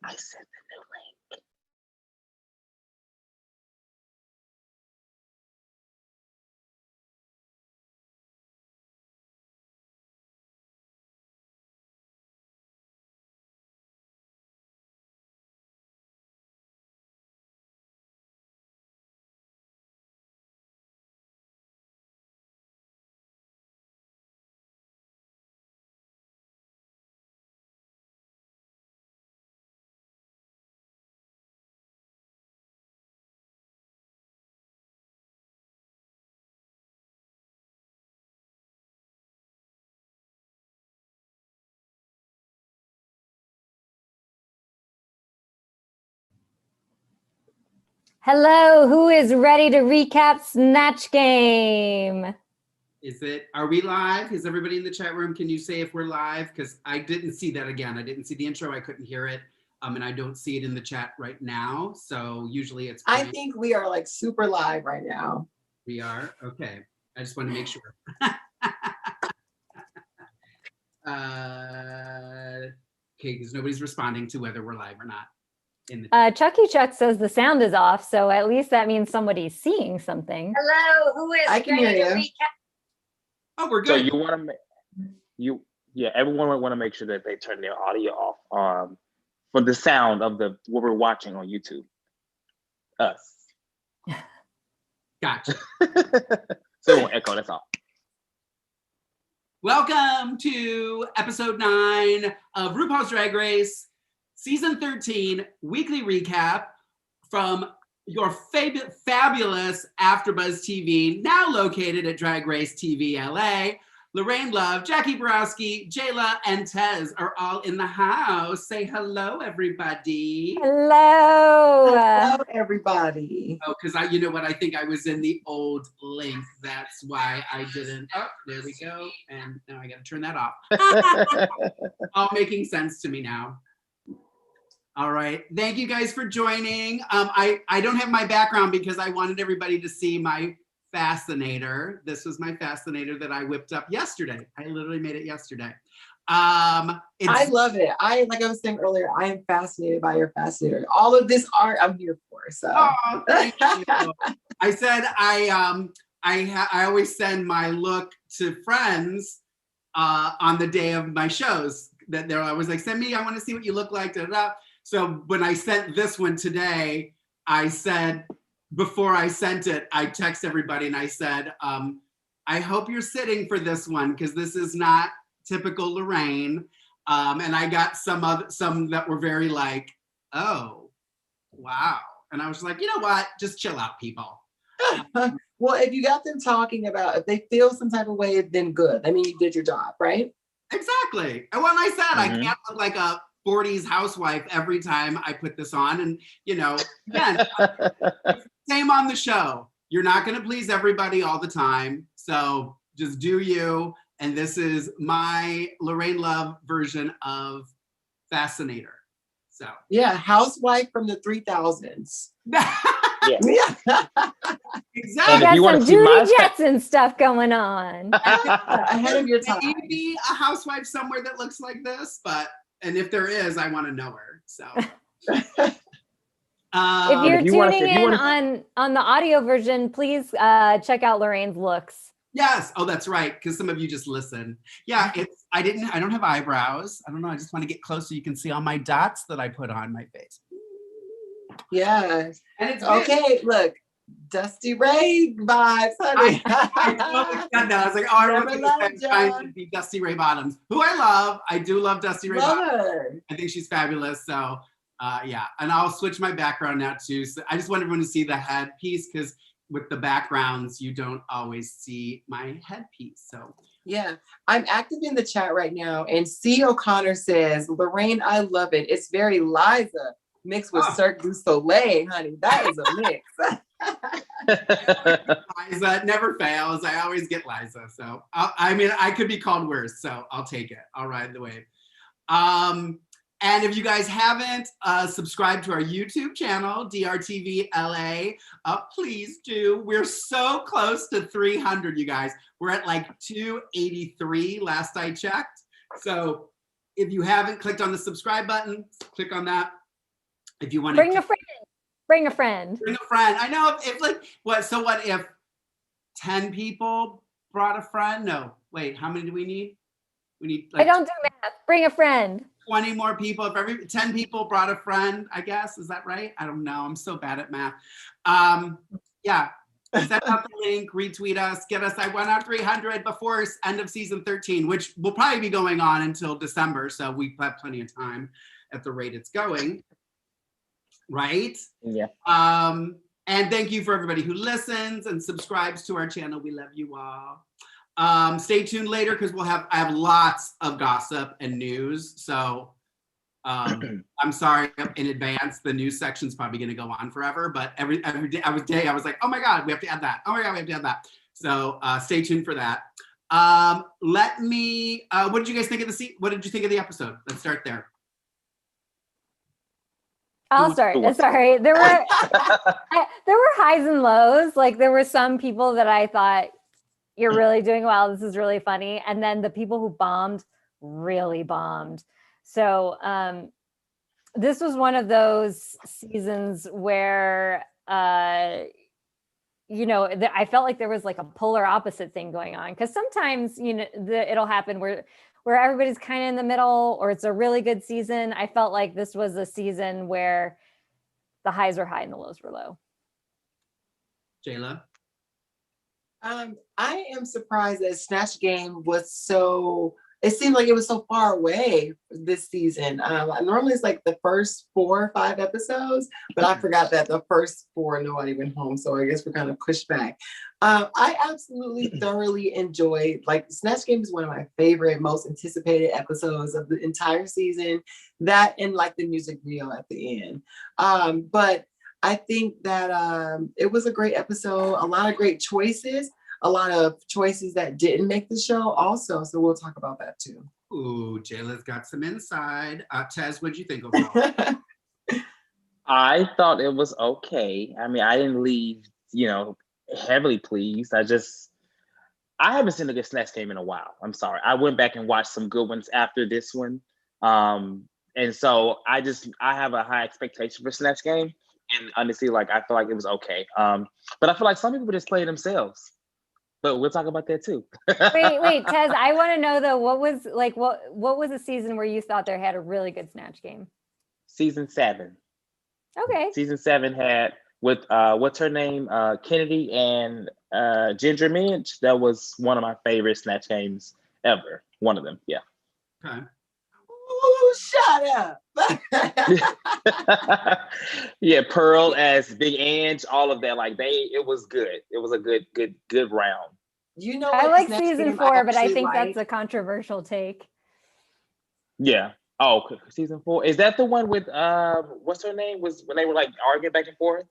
I sent the new link. Hello, who is ready to recap Snatch Game? Are we live? Is everybody in the chat room? Can you say if we're live? Because I didn't see that again. I didn't see the intro. I couldn't hear it. And I don't see it in the chat right now. So usually it's. I think we are like super live right now. We are? Okay. I just want to make sure. Okay, because nobody's responding to whether we're live or not. Chucky Chuck says the sound is off, so at least that means somebody's seeing something. Hello, who is I can hear you. recap? Oh, we're good. So you want to everyone would want to make sure that they turn their audio off for the sound of what we're watching on YouTube. Us. Gotcha. So it won't echo, that's all. Welcome to episode 9 of RuPaul's Drag Race, season 13, weekly recap from your fabulous Afterbuzz TV, now located at Drag Race TV LA. Lorayne Love, Jacque Borosky, Jayla, and Tez are all in the house. Say hello, everybody. Hello. Hello, everybody. Oh, because you know what? I think I was in the old link. That's why I didn't. Oh, there we go. And now I got to turn that off. All making sense to me now. All right. Thank you guys for joining. I don't have my background because I wanted everybody to see my Fascinator. This was my Fascinator that I whipped up yesterday. I literally made it yesterday. I love it. Like I was saying earlier, I am fascinated by your Fascinator. All of this art I'm here for. So oh, thank you. I said I always send my look to friends on the day of my shows. That they're always like, send me, I want to see what you look like. Da, da, da. So when I sent this one today, I said, before I sent it, I text everybody and I said, I hope you're sitting for this one because this is not typical Lorayne. And I got some that were very like, oh, wow. And I was like, you know what? Just chill out, people. Well, if you got them talking about, if they feel some type of way, then good. I mean, you did your job, right? Exactly. And when I said I can't look like a 40s housewife every time I put this on. And, you know, again, same on the show. You're not going to please everybody all the time. So just do you. And this is my Lorayne Love version of Fascinator. So yeah, housewife from the 3000s. Yeah. Exactly. And if you Got want some to see Judy Jetson stuff going on. Ahead of your time. Maybe a housewife somewhere that looks like this, and if there is, I want to know her. So If you're tuning in on the audio version, please check out Lorraine's looks. Yes. Oh, that's right. Because some of you just listen. Yeah. I don't have eyebrows. I don't know. I just want to get close so you can see all my dots that I put on my face. Yeah. And it's okay. Look, Dusty Ray vibes, honey. I was like, oh, I remember trying to be Dusty Ray Bottoms, who I love. I do love Dusty Ray Bottoms. I think she's fabulous. So yeah. And I'll switch my background now too. So I just want everyone to see the headpiece because with the backgrounds, you don't always see my headpiece. So yeah, I'm active in the chat right now. And C. O'Connor says, Lorayne, I love it. It's very Liza mixed with Cirque du Soleil, honey. That is a mix. Liza never fails. I always get Liza. So I mean, I could be called worse. So I'll take it. I'll ride the wave. And if you guys haven't subscribed to our YouTube channel, DRTV LA, please do. We're so close to 300, you guys. We're at like 283 last I checked. So if you haven't clicked on the subscribe button, click on that. If you want to bring a friend. Bring a friend. Bring a friend. I know if like what? So what if 10 people brought a friend? No, wait. How many do we need? We need. Like, I don't do math. Bring a friend. 20 more people. If every 10 people brought a friend, I guess, is that right? I don't know. I'm so bad at math. Yeah. Send out the link, retweet us, get us. I went out 300 before end of season 13, which will probably be going on until December. So we have plenty of time at the rate it's going. Right? Yeah. And thank you for everybody who listens and subscribes to our channel. We love you all. Stay tuned later because I have lots of gossip and news. So I'm sorry in advance. The news section's probably going to go on forever. But every day I was like, oh my God, we have to add that. Oh my God, we have to add that. So stay tuned for that. What did you guys think of what did you think of the episode? Let's start there. I'll start. Sorry. There were highs and lows. Like there were some people that I thought, you're really doing well. This is really funny. And then the people who bombed really bombed. So this was one of those seasons where, I felt like there was like a polar opposite thing going on. Because sometimes, it'll happen where everybody's kind of in the middle, or it's a really good season. I felt like this was a season where the highs were high and the lows were low. Jayla? I am surprised that Snatch Game it seemed like it was so far away this season. Normally it's like the first 4 or 5 episodes, but I forgot that the first 4, nobody went home. So I guess we're kind of pushed back. I absolutely thoroughly enjoyed, Snatch Game is one of my favorite, most anticipated episodes of the entire season. That and the music video at the end. But I think that it was a great episode, a lot of great choices. A lot of choices that didn't make the show also. So we'll talk about that too. Ooh, Jayla's got some inside. Tez, what'd you think overall? I thought it was okay. I mean, I didn't leave, heavily pleased. I haven't seen a good Snatch Game in a while. I'm sorry. I went back and watched some good ones after this one. And so I have a high expectation for Snatch Game. And honestly, I feel like it was okay. But I feel like some people just play themselves. But we'll talk about that too. wait, Tez, I want to know though, what was a season where you thought there had a really good Snatch Game? Season 7. Okay. Season 7 had with what's her name? Kennedy and Ginger Minch. That was one of my favorite Snatch Games ever. One of them, yeah. Okay. Ooh, shut up. Yeah, Pearl as Big Ange, all of that. It was good. It was a good round. I like season 4, but I think that's a controversial take. Yeah. Oh, season 4. Is that the one with what's her name? Was when they were arguing back and forth?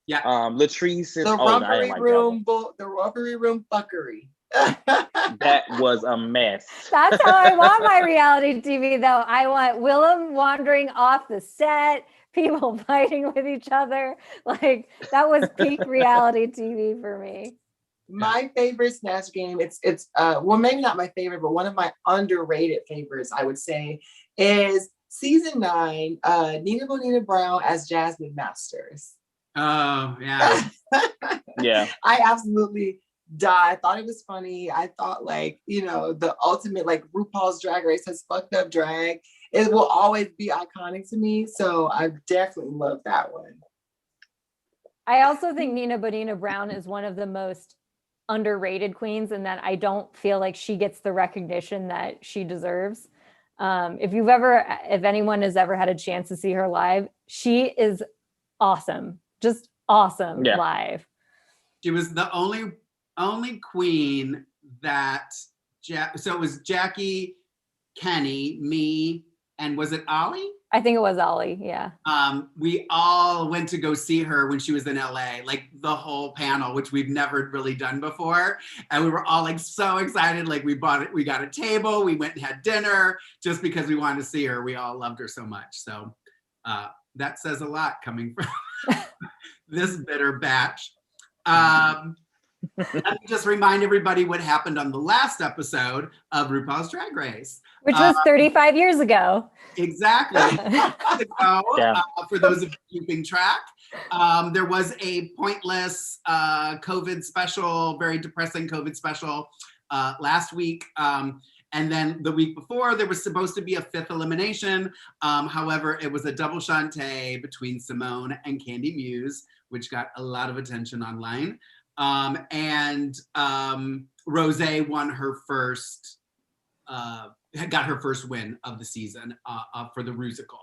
Yeah. Latrice and the rubbery room fuckery. That was a mess. That's how I want my reality TV, though. I want Willem wandering off the set, people fighting with each other. That was peak reality TV for me. My favorite Snatch Game, it's well, maybe not my favorite, but one of my underrated favorites, I would say, is season 9, Nina Bonina Brown as Jasmine Masters. Oh, yeah. Yeah. I absolutely died. I thought it was funny. I thought the ultimate RuPaul's Drag Race has fucked up drag. It will always be iconic to me. So I definitely love that one. I also think Nina Bonina Brown is one of the most underrated queens, and that I don't feel like she gets the recognition that she deserves. If anyone has ever had a chance to see her live, she is awesome. Just awesome live. She was the only queen that so it was Jackie, Kenny, me, and was it Ollie? I think it was Ollie, yeah. We all went to go see her when she was in LA, the whole panel, which we've never really done before. And we were all so excited. We got a table, we went and had dinner just because we wanted to see her. We all loved her so much. So that says a lot coming from this bitter batch. Let me just remind everybody what happened on the last episode of RuPaul's Drag Race. Which was 35 years ago. Exactly. For those of you keeping track, there was a pointless COVID special, very depressing COVID special last week. And then the week before, there was supposed to be a fifth elimination. However, it was a double shantay between Simone and Candy Muse, which got a lot of attention online. And Rosé won her first, got her first win of the season for the Rusical,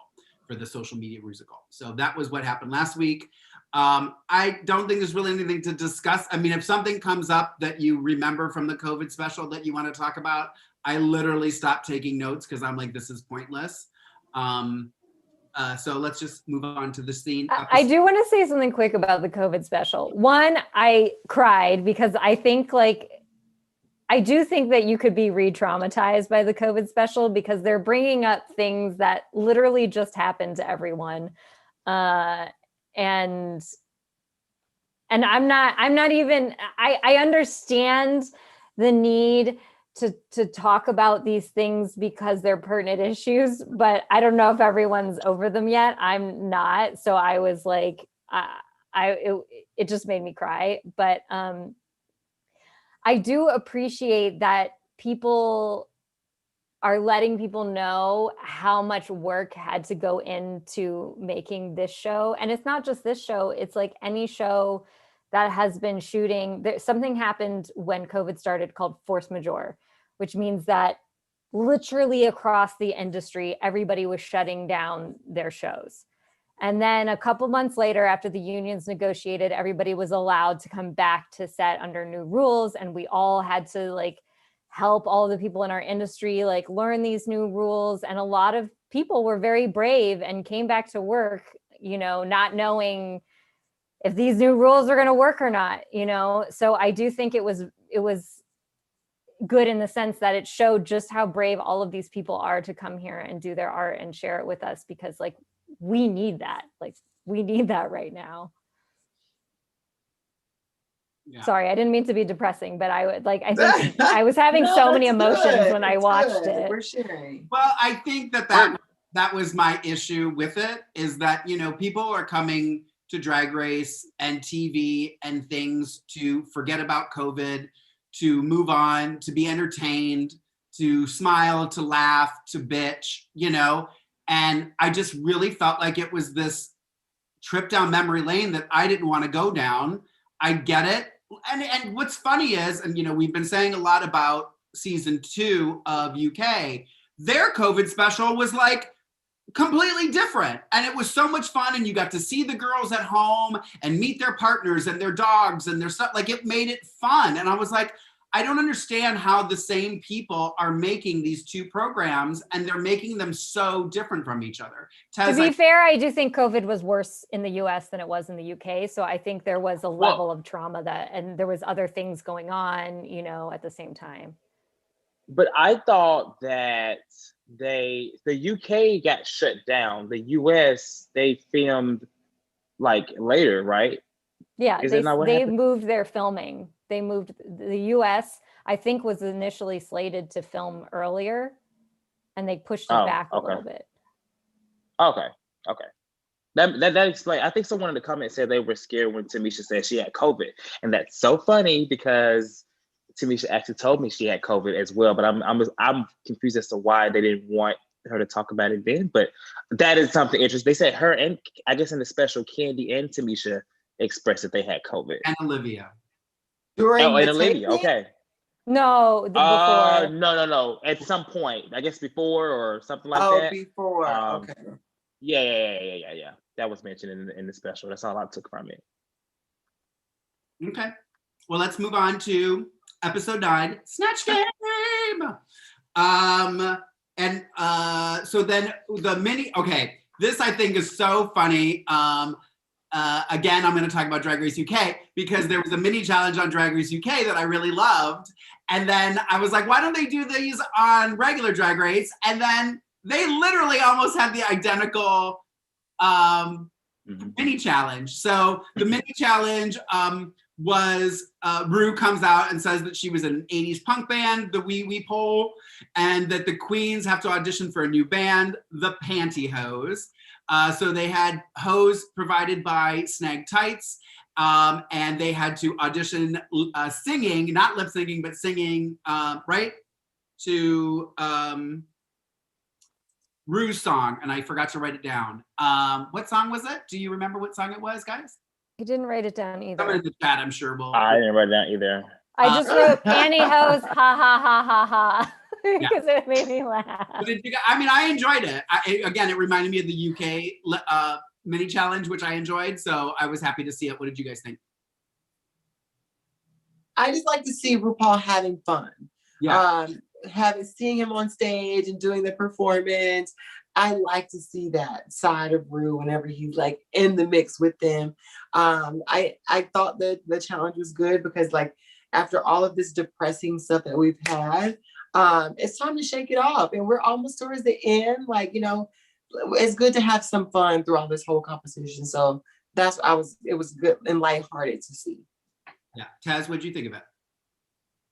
for the social media Rusical. So that was what happened last week. I don't think there's really anything to discuss. I mean, if something comes up that you remember from the COVID special that you want to talk about, I literally stopped taking notes because I'm like, this is pointless. So let's just move on to the scene. I do want to say something quick about the COVID special. One, I cried because I think I do think that you could be re-traumatized by the COVID special because they're bringing up things that literally just happened to everyone. And I'm not even, I understand the need to talk about these things because they're pertinent issues, but I don't know if everyone's over them yet. I'm not. So I was like, it just made me cry. But I do appreciate that people are letting people know how much work had to go into making this show. And it's not just this show, it's like any show that has been shooting. Something happened when COVID started called force majeure, which means that literally across the industry, everybody was shutting down their shows. And then a couple months later, after the unions negotiated, everybody was allowed to come back to set under new rules. And we all had to help all the people in our industry learn these new rules. And a lot of people were very brave and came back to work, not knowing if these new rules are going to work or not, So I do think it was good in the sense that it showed just how brave all of these people are to come here and do their art and share it with us, because we need that. We need that right now. Yeah. Sorry, I didn't mean to be depressing, but I think I was having so many emotions when I watched it. We're sharing. Well, I think that was my issue with it, is that, people are coming to Drag Race and TV and things to forget about COVID, to move on, to be entertained, to smile, to laugh, to bitch, and I just really felt like it was this trip down memory lane that I didn't want to go down. I get it. And what's funny is, and we've been saying a lot about season 2 of UK, their COVID special was completely different. And it was so much fun. And you got to see the girls at home and meet their partners and their dogs and their stuff. It made it fun. And I was like, I don't understand how the same people are making these two programs and they're making them so different from each other. Tez, to be fair, I do think COVID was worse in the US than it was in the UK. So I think there was a level of trauma and there was other things going on, at the same time. But I thought that the UK got shut down. The US, they filmed later, right? Yeah, they moved their filming. They moved. The US, I think, was initially slated to film earlier, and they pushed it back a little bit. Okay. That explains. I think someone in the comments said they were scared when Tamisha said she had COVID, and that's so funny because Tamisha actually told me she had COVID as well. But I'm confused as to why they didn't want her to talk about it then. But that is something interesting. They said her and I guess in the special, Candy and Tamisha expressed that they had COVID. And Olivia. And Olivia, okay. No, before. No. At some point, I guess before or something like that. Oh, before. Okay. Yeah. That was mentioned in the special. That's all I took from it. Okay. Well, let's move on to episode 9, Snatch Game. So then the mini. Okay, this I think is so funny. Again, I'm going to talk about Drag Race UK because there was a mini challenge on Drag Race UK that I really loved. And then I was like, why don't they do these on regular Drag Race? And then they literally almost had the identical mini challenge. So the mini challenge was Ru comes out and says that she was in an 80s punk band, the Wee Wee Pole, and that the queens have to audition for a new band, the Pantyhose. So they had hose provided by Snag Tights, and they had to audition singing, not lip syncing, but singing, right, to Ru's song, and I forgot to write it down. What song was it? Do you remember what song it was, guys? I didn't write it down either. Someone in the chat, I'm sure will. I didn't write it down either. I just wrote pantyhose, ha ha ha ha ha, because it made me laugh. But I enjoyed it. Again, it reminded me of the UK mini challenge, which I enjoyed, so I was happy to see it. What did you guys think? I just like to see RuPaul having fun. Yeah. Seeing him on stage and doing the performance. I like to see that side of Ru whenever he's like in the mix with them. I thought that the challenge was good because like after all of this depressing stuff that we've had, it's time to shake it off. And we're almost towards the end. Like, you know, it's good to have some fun throughout this whole competition. So it was good and lighthearted to see. Yeah. Tez, what'd you think of it?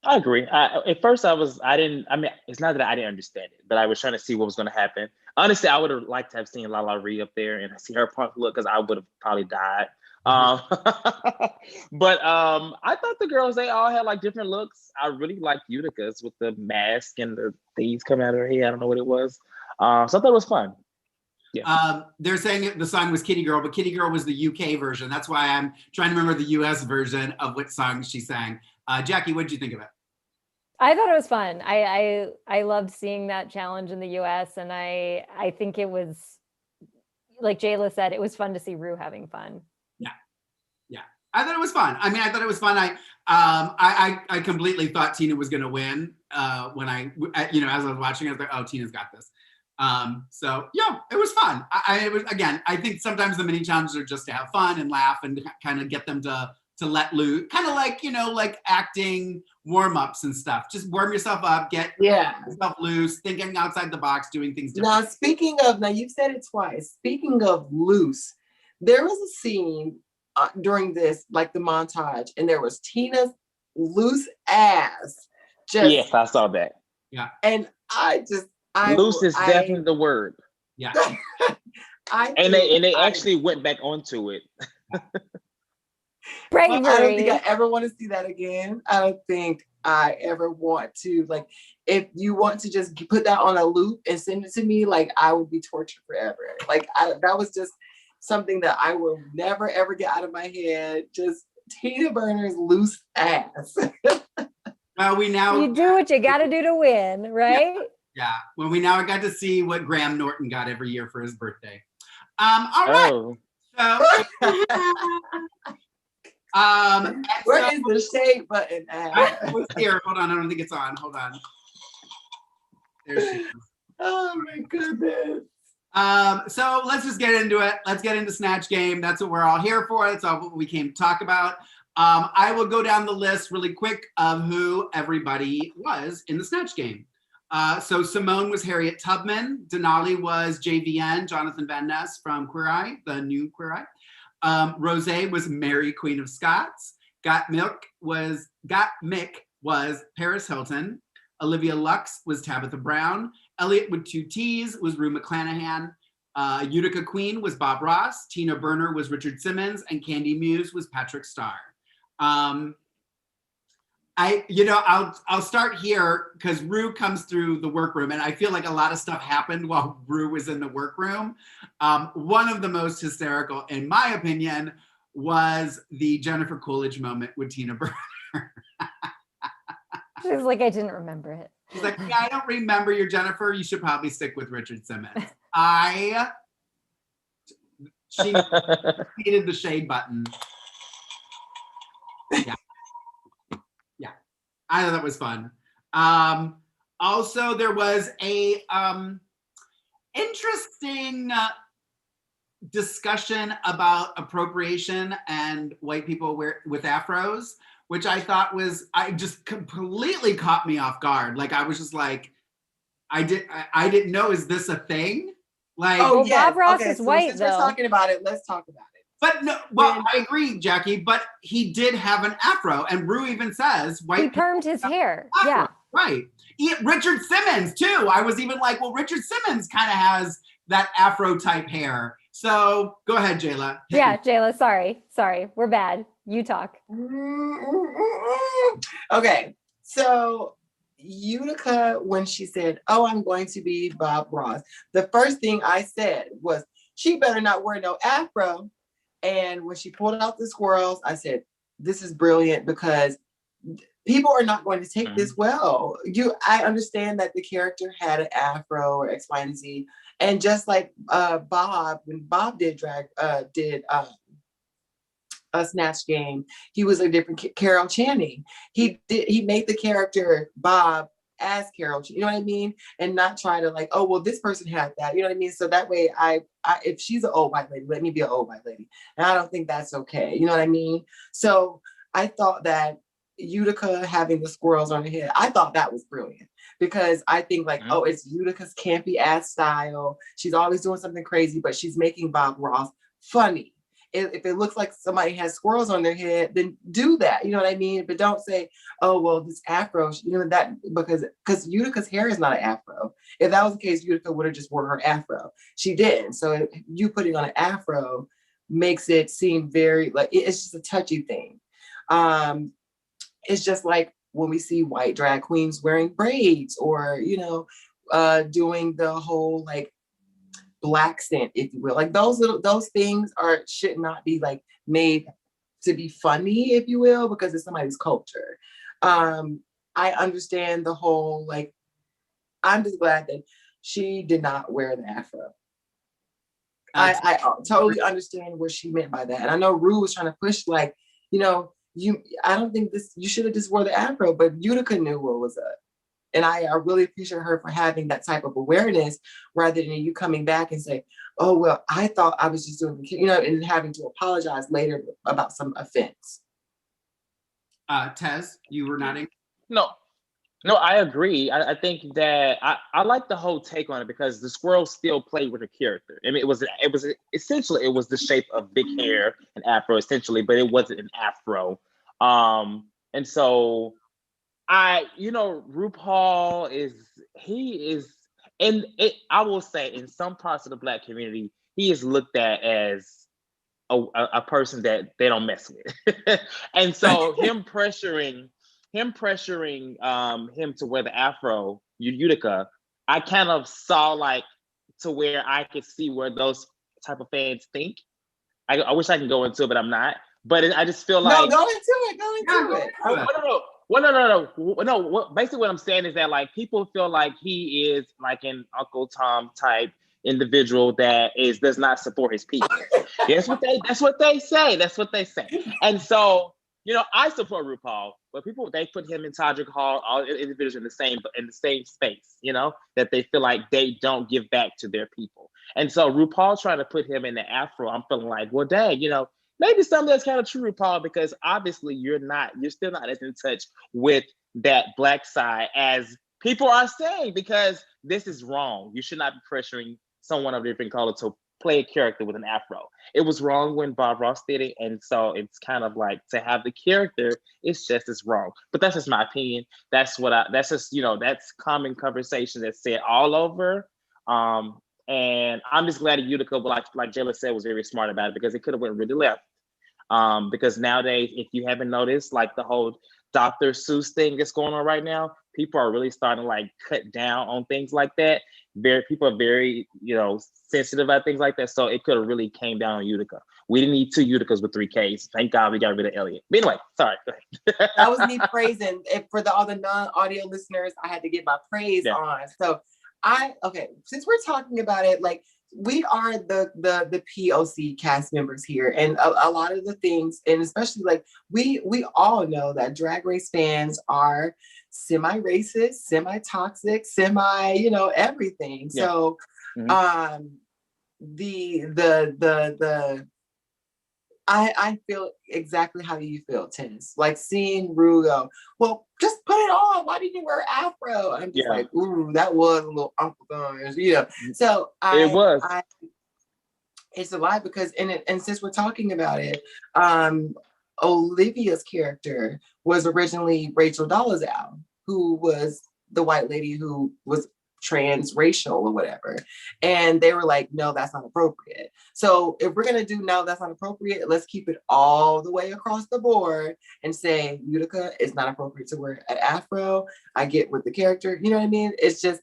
I agree. At first, it's not that I didn't understand it, but I was trying to see what was going to happen. Honestly, I would have liked to have seen Lala Ree up there and see her punk look because I would have probably died. But I thought the girls, they all had like different looks. I really liked Utica's with the mask and the things coming out of her head. I don't know what it was. So I thought it was fun. Yeah. They're saying the song was Kitty Girl, but Kitty Girl was the UK version. That's why I'm trying to remember the US version of what song she sang. Jackie, what did you think of it? I thought it was fun. I loved seeing that challenge in the US, and I think it was, like Jayla said, it was fun to see Ru having fun. Yeah. I thought it was fun. I thought it was fun. I completely thought Tina was going to win when as I was watching. I was like, oh, Tina's got this. So yeah, it was fun. I think sometimes the mini challenges are just to have fun and laugh and kind of get them to let loose, kind of like, like acting warm-ups and stuff. Just warm yourself up, get yourself loose, thinking outside the box, doing things different. Now you've said it twice. Speaking of loose, there was a scene during this, like the montage, and there was Tina's loose ass. Yes, I saw that. Yeah. And loose is definitely the word. Yeah. And they actually went back onto it. Bravery. I don't think I ever want to see that again. I don't think I ever want to. Like, if you want to just put that on a loop and send it to me, like I would be tortured forever. Like that was just something that I will never ever get out of my head. Just Tina Burner's loose ass. Well, you do what you got to do to win, right? Yeah. Well, we now got to see what Graham Norton got every year for his birthday. All right. Where is the shade button at? Here, hold on. I don't think it's on. Hold on. There she is. Oh my goodness. So let's just get into it. Let's get into Snatch Game. That's what we're all here for. That's all what we came to talk about. I will go down the list really quick of who everybody was in the Snatch Game. So Simone was Harriet Tubman. Denali was JVN, Jonathan Van Ness from Queer Eye, the new Queer Eye. Rosé was Mary, Queen of Scots. Got Mick was Paris Hilton. Olivia Lux was Tabitha Brown. Elliot with 2 T's was Rue McClanahan. Utica Queen was Bob Ross. Tina Burner was Richard Simmons, and Candy Muse was Patrick Starr. I'll start here because Rue comes through the workroom, and I feel like a lot of stuff happened while Rue was in the workroom. One of the most hysterical, in my opinion, was the Jennifer Coolidge moment with Tina Burner. She was like, I didn't remember it. She's like, yeah, I don't remember your Jennifer. You should probably stick with Richard Simmons. She needed the shade button. Yeah. I thought that was fun. Also, there was a interesting discussion about appropriation and white people with afros, which I thought just completely caught me off guard. Like I was just like, I didn't know, is this a thing? Like, Bob Ross is white, since we're talking about it, let's talk about it. But no, well, I agree, Jackie, but he did have an afro, and Rue even says he permed his hair. Afro. Yeah. Right. Richard Simmons, too. I was even like, well, Richard Simmons kind of has that afro type hair. So go ahead, Jayla. Yeah, Jayla, sorry. We're bad. You talk. Okay, so Utica, when she said, "Oh, I'm going to be Bob Ross," the first thing I said was, "She better not wear no afro." And when she pulled out the squirrels, I said, "This is brilliant because people are not going to take this well." I understand that the character had an afro or X, Y, and Z, and just like Bob, when Bob did a Snatch Game, he was a different Carol Channing. He made the character Bob as Carol, you know what I mean? And not try to like, oh, well, this person had that, you know what I mean? So that way I if she's an old white lady, let me be an old white lady. And I don't think that's okay, you know what I mean? So I thought that Utica having the squirrels on her head, I thought that was brilliant because I think like, oh, it's Utica's campy ass style. She's always doing something crazy, but she's making Bob Ross funny. If it looks like somebody has squirrels on their head, then do that. You know what I mean? But don't say, oh, well, this afro, you know, that because Utica's hair is not an afro. If that was the case, Utica would have just worn her afro. She didn't. So you putting on an afro makes it seem very like it's just a touchy thing. It's just like when we see white drag queens wearing braids or, you know, doing the whole like black scent, if you will. Like those things should not be like made to be funny, if you will, because it's somebody's culture. I understand the whole like, I'm just glad that she did not wear the afro. I totally understand what she meant by that. And I know Rue was trying to push like, you know, I don't think you should have just wore the afro, but Utica knew what was up. And I really appreciate her for having that type of awareness rather than you coming back and say, oh, well, I thought I was just doing, you know, and having to apologize later about some offense. Tez, you were nodding? No, I agree. I think that I like the whole take on it because the squirrel still played with her character. I mean, it was essentially, it was the shape of big hair and afro essentially, but it wasn't an afro. And so RuPaul I will say in some parts of the Black community, he is looked at as a person that they don't mess with. And so him pressuring him to wear the afro, Utica, I kind of saw like to where I could see where those type of fans think. I wish I could go into it, but I'm not. But I just feel like go into it. No. Basically, what I'm saying is that like people feel like he is like an Uncle Tom type individual that does not support his people. That's what they say. And so, you know, I support RuPaul, but they put him in Todrick Hall, all individuals in the same space, you know, that they feel like they don't give back to their people. And so RuPaul trying to put him in the afro, I'm feeling like, well, dang, you know, maybe some of that's kind of true, RuPaul, because obviously you're still not as in touch with that Black side as people are saying, because this is wrong. You should not be pressuring someone of a different color to play a character with an afro. It was wrong when Bob Ross did it, and so it's kind of like to have the character, it's just as wrong. But that's just my opinion. That's just, you know, that's common conversation that's said all over. And I'm just glad that Utica, like Jayla said, was very smart about it because it could have went really left. Because nowadays, if you haven't noticed, like the whole Dr. Seuss thing that's going on right now, people are really starting to like cut down on things like that. People are very, you know, sensitive about things like that. So it could have really came down on Utica. We didn't need 2 Uticas with 3 Ks. Thank God we got rid of Elliot. But anyway, sorry. Go ahead. That was me praising. For all the non-audio listeners, I had to get my praise on. So since we're talking about it, like we are the POC cast members here, and a lot of the things, and especially like we all know that Drag Race fans are semi-racist, semi-toxic, you know, everything. Yeah. So I feel exactly how you feel, Tez. Like seeing Rue go, well, just put it on. Why didn't you wear afro? I'm just like, ooh, that was a little Uncle Guns, you know. So it was. It's a lie because and since we're talking about it, Olivia's character was originally Rachel Dolezal, who was the white lady who was transracial or whatever. And they were like, no, that's not appropriate. So if we're gonna do no, that's not appropriate, let's keep it all the way across the board and say Utica is not appropriate to wear an afro. I get with the character, you know what I mean? It's just,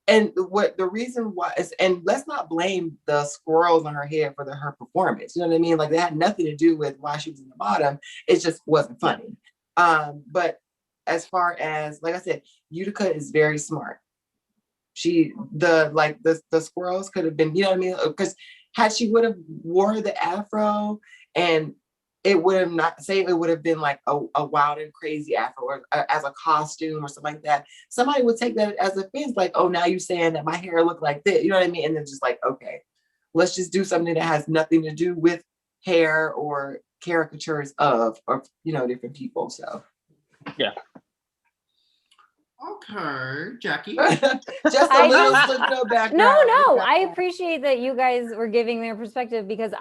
and what the reason why is, and let's not blame the squirrels on her head for her performance. You know what I mean? Like, they had nothing to do with why she was in the bottom. It just wasn't funny. But as far as, like I said, Utica is very smart. The squirrels could have been, you know what I mean? Because had she would have wore the afro, and it would have not, say it would have been like a wild and crazy afro, or as a costume or something like that, somebody would take that as offense, like, oh, now you're saying that my hair look like this, you know what I mean? And then just like, okay, let's just do something that has nothing to do with hair or caricatures of different people. So yeah. Okay, Jackie. Just a little background. No, I appreciate that you guys were giving their perspective, because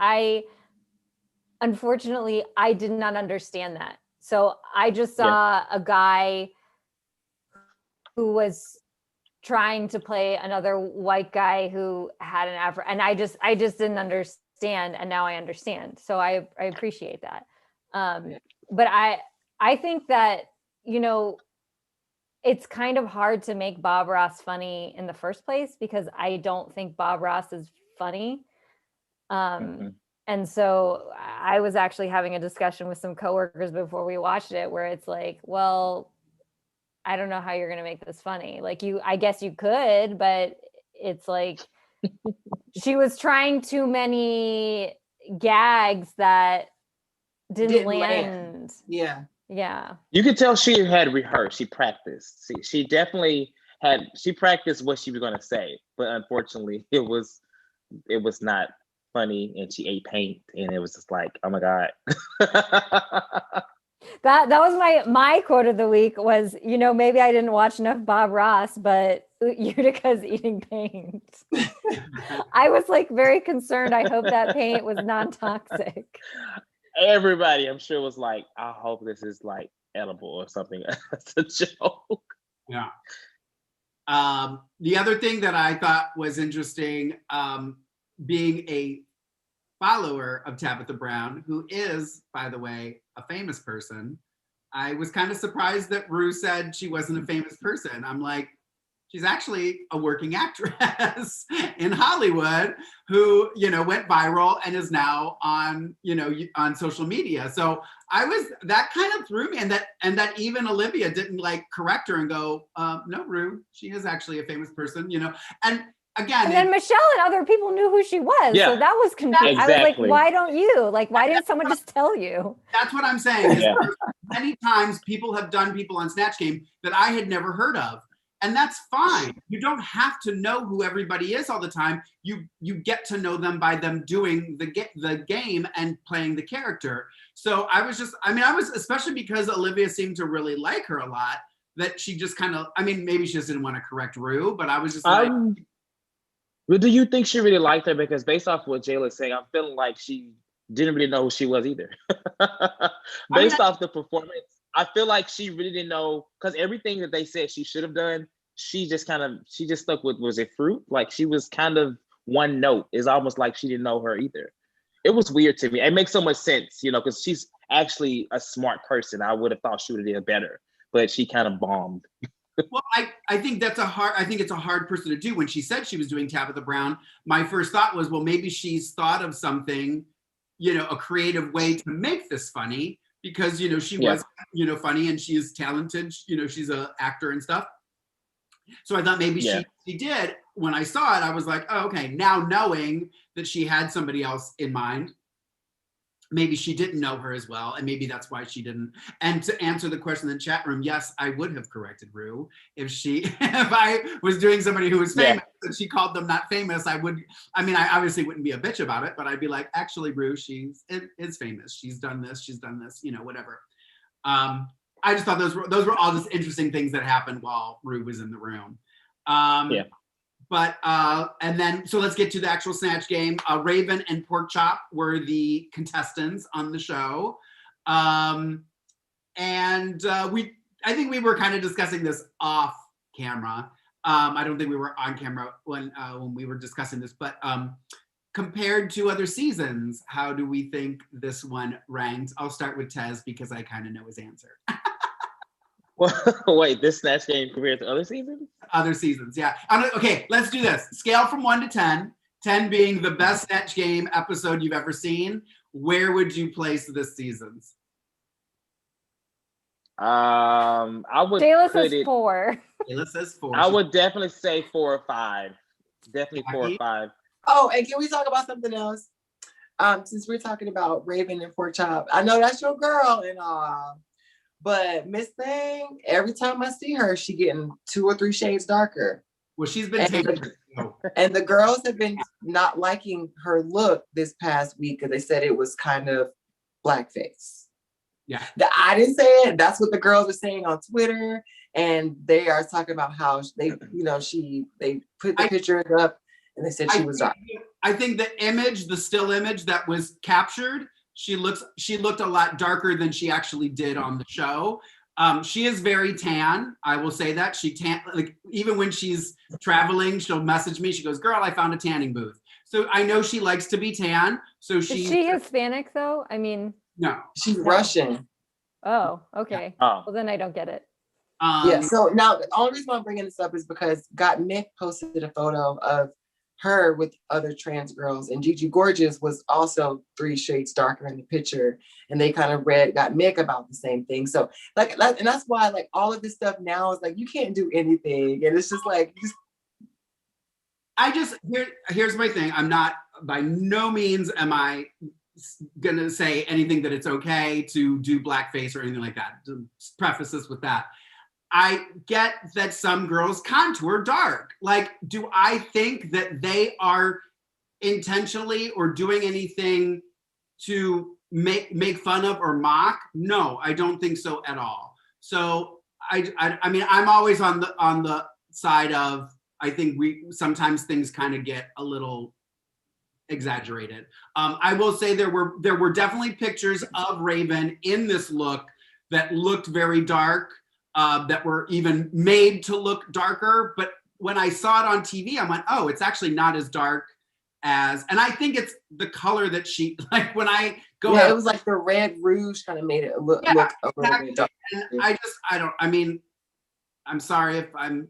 unfortunately, I did not understand that. So I just saw a guy who was trying to play another white guy who had an afro, and I just didn't understand, and now I understand. So I appreciate that. But I think that, it's kind of hard to make Bob Ross funny in the first place, because I don't think Bob Ross is funny. And so I was actually having a discussion with some coworkers before we watched it, where it's like, well, I don't know how you're going to make this funny. Like, I guess you could, but it's like, she was trying too many gags that didn't land. Yeah. Yeah. You could tell she had rehearsed, she practiced. She definitely she practiced what she was going to say, but unfortunately it was not funny, and she ate paint, and it was just like, oh my God. That was my quote of the week was, maybe I didn't watch enough Bob Ross, but Utica's eating paint. I was like very concerned. I hope that paint was non-toxic. Everybody, I'm sure, was like, I hope this is like edible or something. That's a joke. Yeah. The other thing that I thought was interesting, being a follower of Tabitha Brown, who is, by the way, a famous person, I was kind of surprised that Ru said she wasn't a famous person. I'm like, she's actually a working actress in Hollywood who, went viral and is now on, on social media. So that kind of threw me, and that even Olivia didn't like correct her and go, no, Ru, she is actually a famous person, and again. And then Michelle and other people knew who she was. Yeah. So that was confusing. Exactly. I was like, why don't you? Like, why didn't someone just tell you? That's what I'm saying. Yeah. Many times people have done people on Snatch Game that I had never heard of. And that's fine. You don't have to know who everybody is all the time. You get to know them by them doing the game and playing the character. So I was especially because Olivia seemed to really like her a lot, that she just kind of, maybe she just didn't want to correct Ru, but I was just like. But do you think she really liked her? Because based off what Jayla's saying, I'm feeling like she didn't really know who she was either. Based off the performance, I feel like she really didn't know, because everything that they said she should have done, she just stuck with, was it fruit? Like, she was kind of one note. It's almost like she didn't know her either. It was weird to me. It makes so much sense, because she's actually a smart person. I would have thought she would have done better, but she kind of bombed. Well, I think it's a hard person to do. When she said she was doing Tabitha Brown, my first thought was, well, maybe she's thought of something, a creative way to make this funny, because, she was, funny, and she is talented, she's an actor and stuff. So I thought maybe she did. When I saw it, I was like, oh, okay, now knowing that she had somebody else in mind, maybe she didn't know her as well, and maybe that's why she didn't. And to answer the question in the chat room, yes, I would have corrected Ru if I was doing somebody who was famous and she called them not famous. I obviously wouldn't be a bitch about it, but I'd be like, actually, Ru, she is famous. She's done this, whatever. I just thought those were all just interesting things that happened while Ru was in the room. But and then so let's get to the actual Snatch Game. Raven and Pork Chop were the contestants on the show. And I think we were kind of discussing this off camera. I don't think we were on camera when we were discussing this, but compared to other seasons, how do we think this one ranks? I'll start with Tez because I kind of know his answer. Well, wait, this Snatch Game compared to other seasons? Other seasons, yeah. Okay, let's do this. Scale from 1 to 10. 10 being the best Snatch Game episode you've ever seen. Where would you place this season's? I would. Jayla says 4. Jayla says 4. I would definitely say 4 or 5. Definitely 4 or 5. Oh, and can we talk about something else? Since we're talking about Raven and Pork Chop, I know that's your girl and but Miss Thing, every time I see her, she getting 2 or 3 shades darker. Well, she's been taking. And the girls have been not liking her look this past week because they said it was kind of blackface. Yeah. I didn't say it. That's what the girls are saying on Twitter. And they are talking about how they put the pictures up and they said she was dark. I think the image, the still image that was captured, she looked a lot darker than she actually did on the show. She is very tan. I will say that. She tan, like even when she's traveling, she'll message me. She goes, "Girl, I found a tanning booth." So I know she likes to be tan. So Is she Hispanic though? I mean, no, she's Russian. Oh, okay. Oh. Well, then I don't get it. Yeah. So now the only reason I'm bringing this up is because Got Mick posted a photo of her with other trans girls, and Gigi Gorgeous was also 3 shades darker in the picture, and they kind of got Mick about the same thing. So and that's why like all of this stuff now is like you can't do anything, and it's just like here's my thing. I'm not, by no means am I gonna say anything that it's okay to do blackface or anything like that. To preface this with that. I get that some girls contour dark. Like, do I think that they are intentionally or doing anything to make fun of or mock? No, I don't think so at all. So I mean, I'm always on the side of, I think sometimes things kind of get a little exaggerated. I will say there were definitely pictures of Raven in this look that looked very dark. That were even made to look darker. But when I saw it on TV, I went, oh, it's actually not as dark as, and I think it's the color that she, like when I go out. It was like the red rouge kind of made it look a little bit dark. And I'm sorry if I'm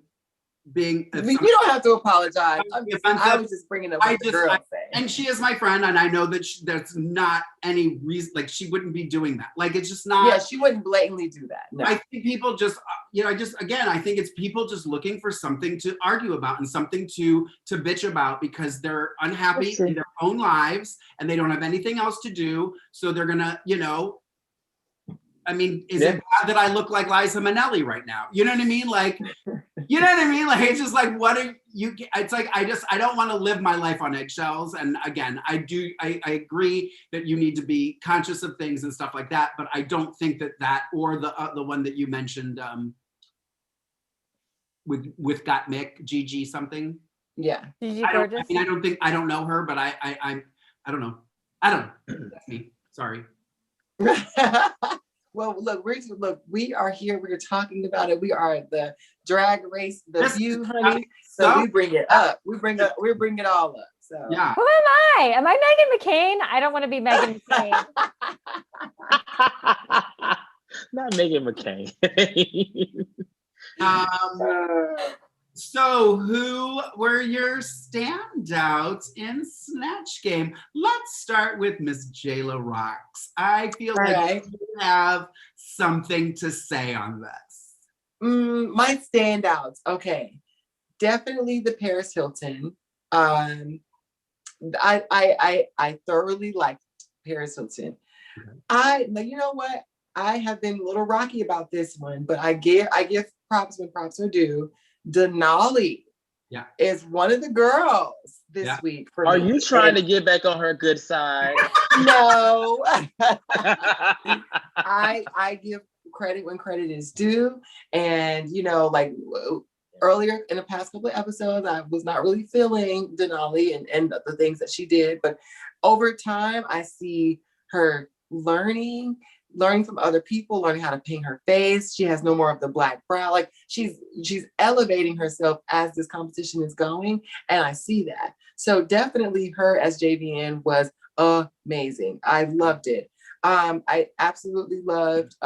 being. You don't have to apologize. I was just bringing up what the girl said. And she is my friend, and I know that there's not any reason, like she wouldn't be doing that. Like it's just not. Yeah, she wouldn't blatantly do that. No. I think people just, I think it's people just looking for something to argue about and something to bitch about because they're unhappy in their own lives and they don't have anything else to do. So they're gonna, I mean, is it bad that I look like Liza Minnelli right now? You know what I mean? Like, you know what I mean? Like, it's just like, it's like, I don't want to live my life on eggshells. And again, I agree that you need to be conscious of things and stuff like that. But I don't think that or the one that you mentioned with Got Mick, Gigi something. Yeah. Gigi Gorgeous. I don't know her, but I don't know. That's me. Sorry. Well, look, we are here. We're talking about it. We are the Drag Race, the View, honey. So we bring it up. We bring it all up. So yeah. Who am I? Am I Meghan McCain? I don't want to be Meghan McCain. Not Meghan McCain. So who were your standouts in Snatch Game? Let's start with Miss Jayla Roxx. I feel like you have something to say on this. My standouts. Okay. Definitely the Paris Hilton. I thoroughly liked Paris Hilton. You know what? I have been a little rocky about this one, but I give props when props are due. Denali is one of the girls this week. Are you trying to get back on her good side? No. I give credit when credit is due. And, earlier in the past couple of episodes, I was not really feeling Denali and the things that she did. But over time, I see her learning from other people, learning how to paint her face. She has no more of the black brow. Like she's elevating herself as this competition is going. And I see that. So definitely her as JVN was amazing. I loved it. I absolutely loved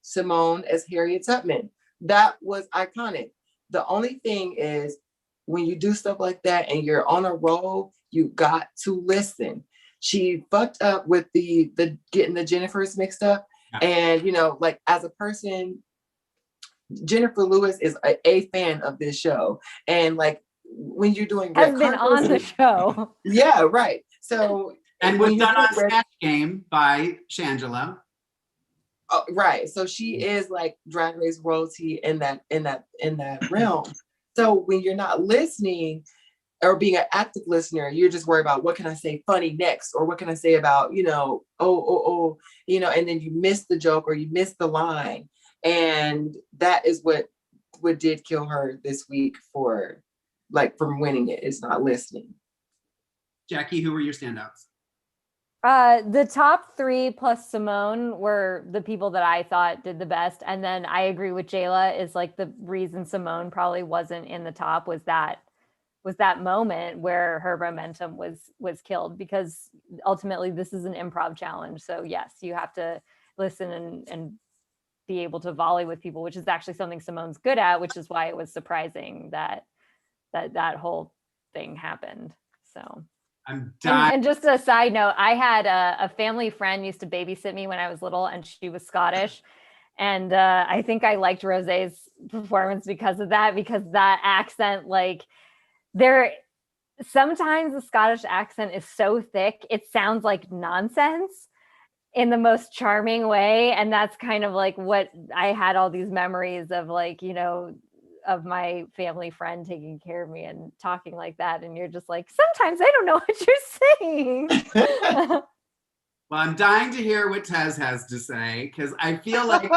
Simone as Harriet Tubman. That was iconic. The only thing is when you do stuff like that and you're on a roll, you got to listen. She fucked up with the getting the Jennifers mixed up. And, you know, like as a person, Jennifer Lewis is a fan of this show. And like when you're doing has been on the show. Yeah, right. So and was done on Snatch Game by Shangela. Oh, right. So she is like Drag Race royalty in that realm. So when you're not listening or being an active listener, you're just worried about what can I say funny next, or what can I say about, you know, you know, and then you miss the joke or you miss the line. And that is what did kill her this week for like from winning it, is not listening. Jackie, who were your standouts? The top 3 plus Simone were the people that I thought did the best. And then I agree with Jayla, is like the reason Simone probably wasn't in the top was that moment where her momentum was killed, because ultimately this is an improv challenge. So yes, you have to listen and be able to volley with people, which is actually something Simone's good at, which is why it was surprising that whole thing happened. So I'm dying. And just a side note, I had a family friend used to babysit me when I was little, and she was Scottish. And I think I liked Rosé's performance because of that, because that accent, like sometimes the Scottish accent is so thick, it sounds like nonsense in the most charming way. And that's kind of like what I had all these memories of, like, you know, of my family friend taking care of me and talking like that. And you're just like, sometimes I don't know what you're saying. Well, I'm dying to hear what Tez has to say, because I feel like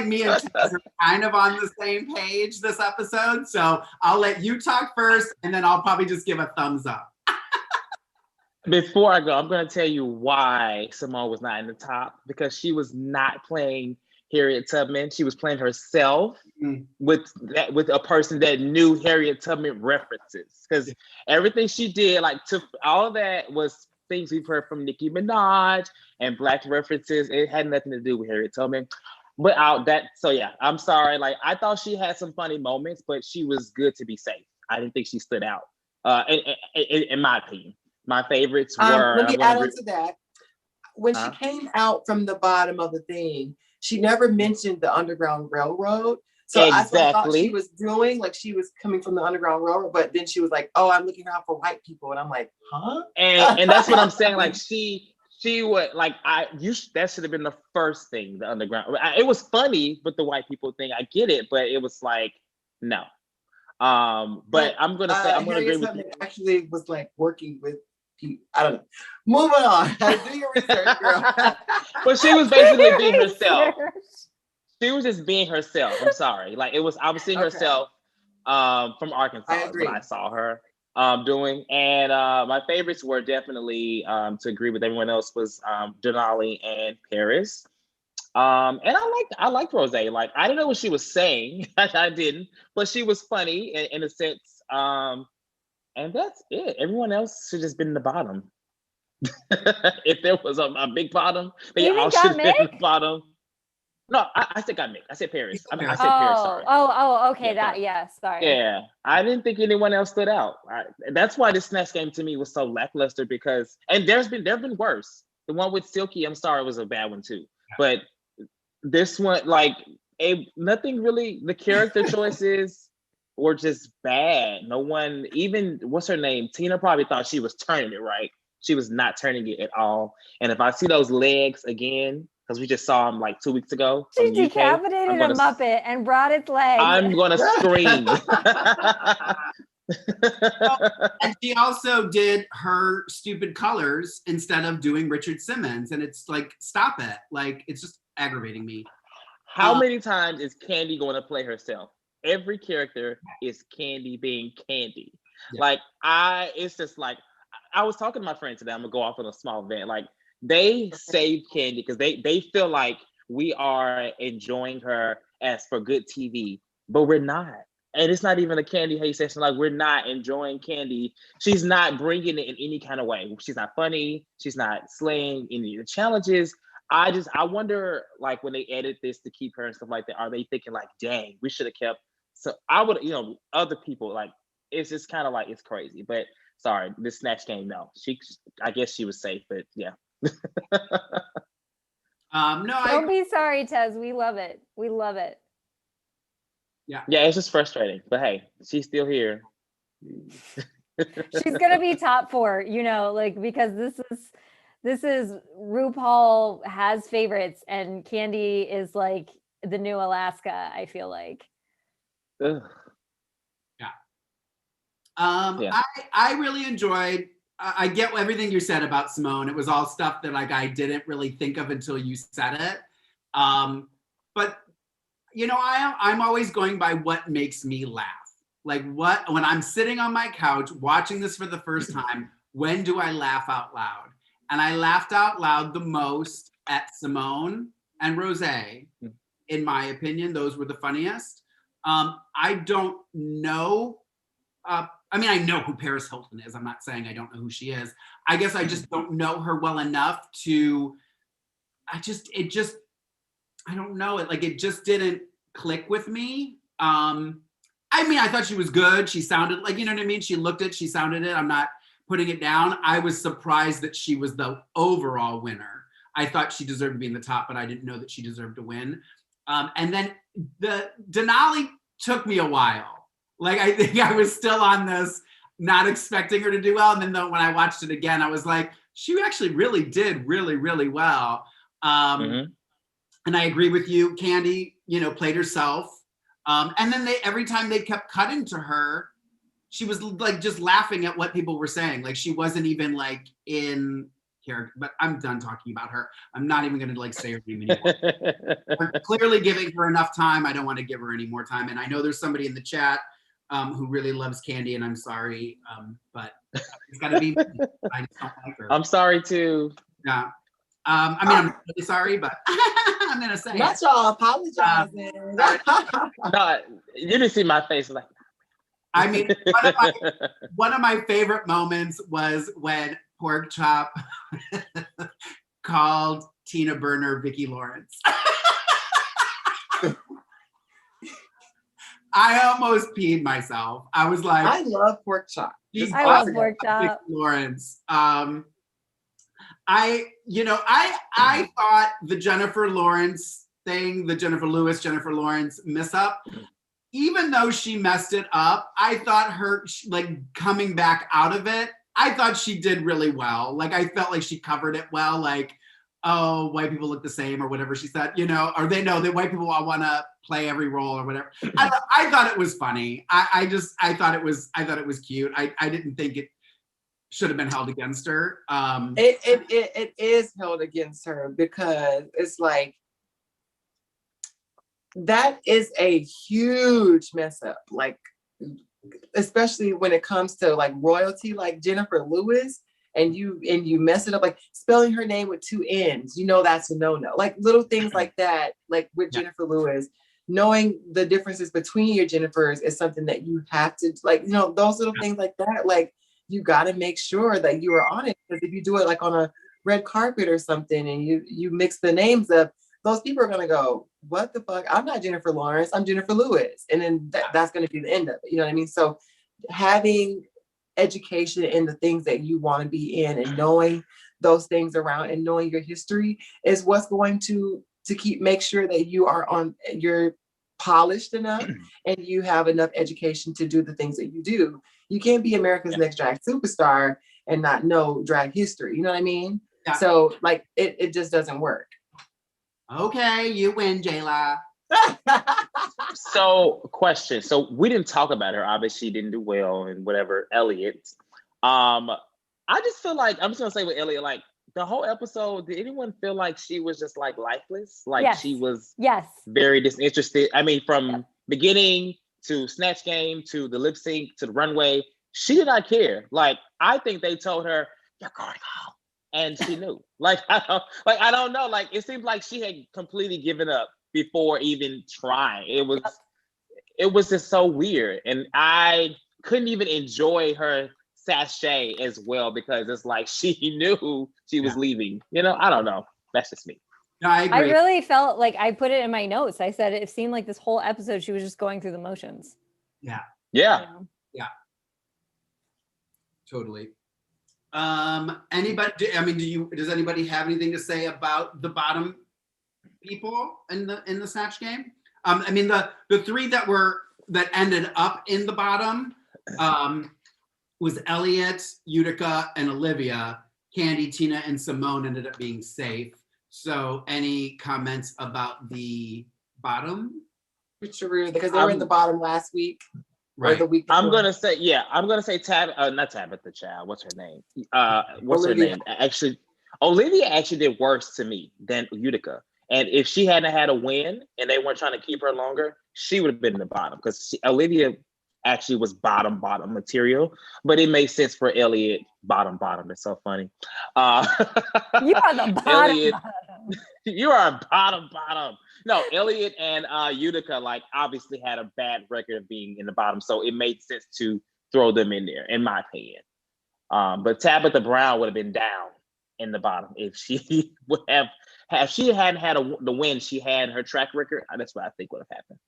me and Tez are kind of on the same page this episode. So I'll let you talk first, and then I'll probably just give a thumbs up. Before I go, I'm going to tell you why Simone was not in the top, because she was not playing Harriet Tubman. She was playing herself with a person that knew Harriet Tubman references, because everything she did, like, to all of that was things we've heard from Nicki Minaj and Black references. It had nothing to do with Harriet Tubman. But so yeah, I'm sorry. Like, I thought she had some funny moments, but she was good to be safe. I didn't think she stood out. In my opinion, my favorites were. Let me add on to that. When she came out from the bottom of the thing, she never mentioned the Underground Railroad. So exactly. I thought she was doing, like, she was coming from the Underground Railroad, but then she was like, oh, I'm looking around for white people. And I'm like, huh? And that's what I'm saying. Like, she would, like, that should have been the first thing, the Underground. It was funny with the white people thing. I get it, but it was like, no. But I'm going to say, I'm going to agree with you. Actually was like working with people. I don't know. Moving on. Do your research, girl. But she was basically being herself. She was just being herself. I'm sorry. Like, I was seeing herself from Arkansas, what I saw her doing. And my favorites were definitely, to agree with everyone else, was Denali and Paris. And I liked Rosé. Like, I didn't know what she was saying. I didn't, but she was funny in a sense. And that's it. Everyone else should just been in the bottom. If there was a big bottom, they all should have been in the bottom. No, I said got mixed. I said Paris. I said Paris. Sorry. Okay. Sorry. Yeah, I didn't think anyone else stood out. That's why this Snatch Game to me was so lackluster, because, and there've been worse. The one with Silky, I'm sorry, was a bad one too. But this one, like, nothing really. The character choices were just bad. No one, even what's her name? Tina probably thought she was turning it right. She was not turning it at all. And if I see those legs again, because we just saw him like 2 weeks ago. She decapitated a Muppet and brought its legs. I'm gonna scream. And she also did her stupid colors instead of doing Richard Simmons, and it's like, stop it! Like, it's just aggravating me. How many times is Candy going to play herself? every character is Candy being Candy. Yeah. It's just like, I was talking to my friend today. I'm gonna go off on a small event. Like, they saved Candy because they feel like we are enjoying her as for good TV, but we're not. And it's not even a Candy hate session. Like, we're not enjoying Candy. She's not bringing it in any kind of way. She's not funny. She's not slaying any of the challenges. I wonder, like, when they edit this to keep her and stuff like that, are they thinking like, dang, we should have kept. So I would, other people, like, it's just kind of like, it's crazy. But sorry, this Snatch Game, no. I guess she was safe, but yeah. Don't be sorry, Tez. We love it. We love it. Yeah, it's just frustrating. But hey, she's still here. She's gonna be top 4, because this is RuPaul has favorites, and Candy is like the new Alaska, I feel like. Ugh. Yeah. Yeah. I really enjoyed. I get everything you said about Simone. It was all stuff that like I didn't really think of until you said it. But I'm always going by what makes me laugh. Like, when I'm sitting on my couch watching this for the first time, when do I laugh out loud? And I laughed out loud the most at Simone and Rosé. In my opinion, those were the funniest. I don't know. I know who Paris Hilton is. I'm not saying I don't know who she is. I guess I just don't know her well enough to, I don't know it. Like, it just didn't click with me. I thought she was good. She sounded like, you know what I mean? She looked it, she sounded it. I'm not putting it down. I was surprised that she was the overall winner. I thought she deserved to be in the top, but I didn't know that she deserved to win. And then the Denali took me a while. Like, I think I was still on this, not expecting her to do well. And then when I watched it again, I was like, she actually really did really, really well. And I agree with you. Candy, played herself. And then every time they kept cutting to her, she was like just laughing at what people were saying. Like, she wasn't even like in character. But I'm done talking about her. I'm not even going to like say her name anymore. We're clearly giving her enough time. I don't want to give her any more time. And I know there's somebody in the chat who really loves Candy, and I'm sorry, but it's got to be me. I just don't like her. I'm sorry too. Yeah. I'm really sorry, but I'm gonna say not y'all apologizing. No, you didn't see my face. Like, one of my favorite moments was when Pork Chop called Tina Burner Vicki Lawrence. I almost peed myself. I was like, I love Pork Chop. I love Pork Chop. Lawrence. I thought the Jennifer Lawrence thing, the Jennifer Lawrence miss up, even though she messed it up, I thought her like coming back out of it, I thought she did really well. Like, I felt like she covered it well. Like, oh, white people look the same or whatever she said, or they know that white people all want to play every role or whatever. I thought it was funny. I thought it was cute. I didn't think it should have been held against her. It is held against her because it's like, that is a huge mess up. Like, especially when it comes to like royalty, like Jennifer Lewis, and you mess it up, like spelling her name with 2 N's, that's a no-no. Like, little things like that, like with Jennifer Lewis, knowing the differences between your Jennifers is something that you have to, like, those little things like that, like, you got to make sure that you are on it, because if you do it like on a red carpet or something and you mix the names up, those people are going to go, what the fuck? I'm not Jennifer Lawrence, I'm Jennifer Lewis. And then that's going to be the end of it. You know what I mean? So having education in the things that you want to be in and knowing those things around and knowing your history is what's going to make sure that you're polished enough and you have enough education to do the things that you do. You can't be America's Next Drag Superstar and not know drag history. You know what I mean? Yeah. So like, it just doesn't work. Okay, you win, Jayla. So, question. So we didn't talk about her. Obviously, she didn't do well and whatever. Elliot. I just feel like, I'm just gonna say with Elliot, like the whole episode, did anyone feel like she was just like lifeless? Like, she was very disinterested. I mean, from beginning to Snatch Game, to the lip sync, to the runway. She did not care. Like, I think they told her, "You're going home," and she knew. I don't know. Like, it seemed like she had completely given up before even trying. It was just so weird, and I couldn't even enjoy her sachet as well because it's like she knew she was leaving. You know, I don't know. That's just me. No, I agree. I really felt like I put it in my notes. I said it seemed like this whole episode she was just going through the motions. Yeah. Yeah. You know? Yeah. Totally. Anybody? I mean, does anybody have anything to say about the bottom people in the Snatch Game? I mean, the three that ended up in the bottom was Elliott, Utica, and Olivia. Candy, Tina, and Simone ended up being safe. So, any comments about the bottom? True, because they were in the bottom last week. Right. Or the week before. I'm gonna say not Tabitha Child. What's her name? What's Olivia. her name? Actually, Olivia actually did worse to me than Utica. And if she hadn't had a win and they weren't trying to keep her longer, she would have been in the bottom because Olivia actually was bottom material. But it makes sense for Elliott bottom. It's so funny. You are the bottom. Elliott, you are bottom. No, Elliott and Utica obviously had a bad record of being in the bottom, so it made sense to throw them in there, in my opinion. But Tabitha Brown would have been down in the bottom if she would have. If she hadn't had the win she had in her track record, that's what I think would have happened.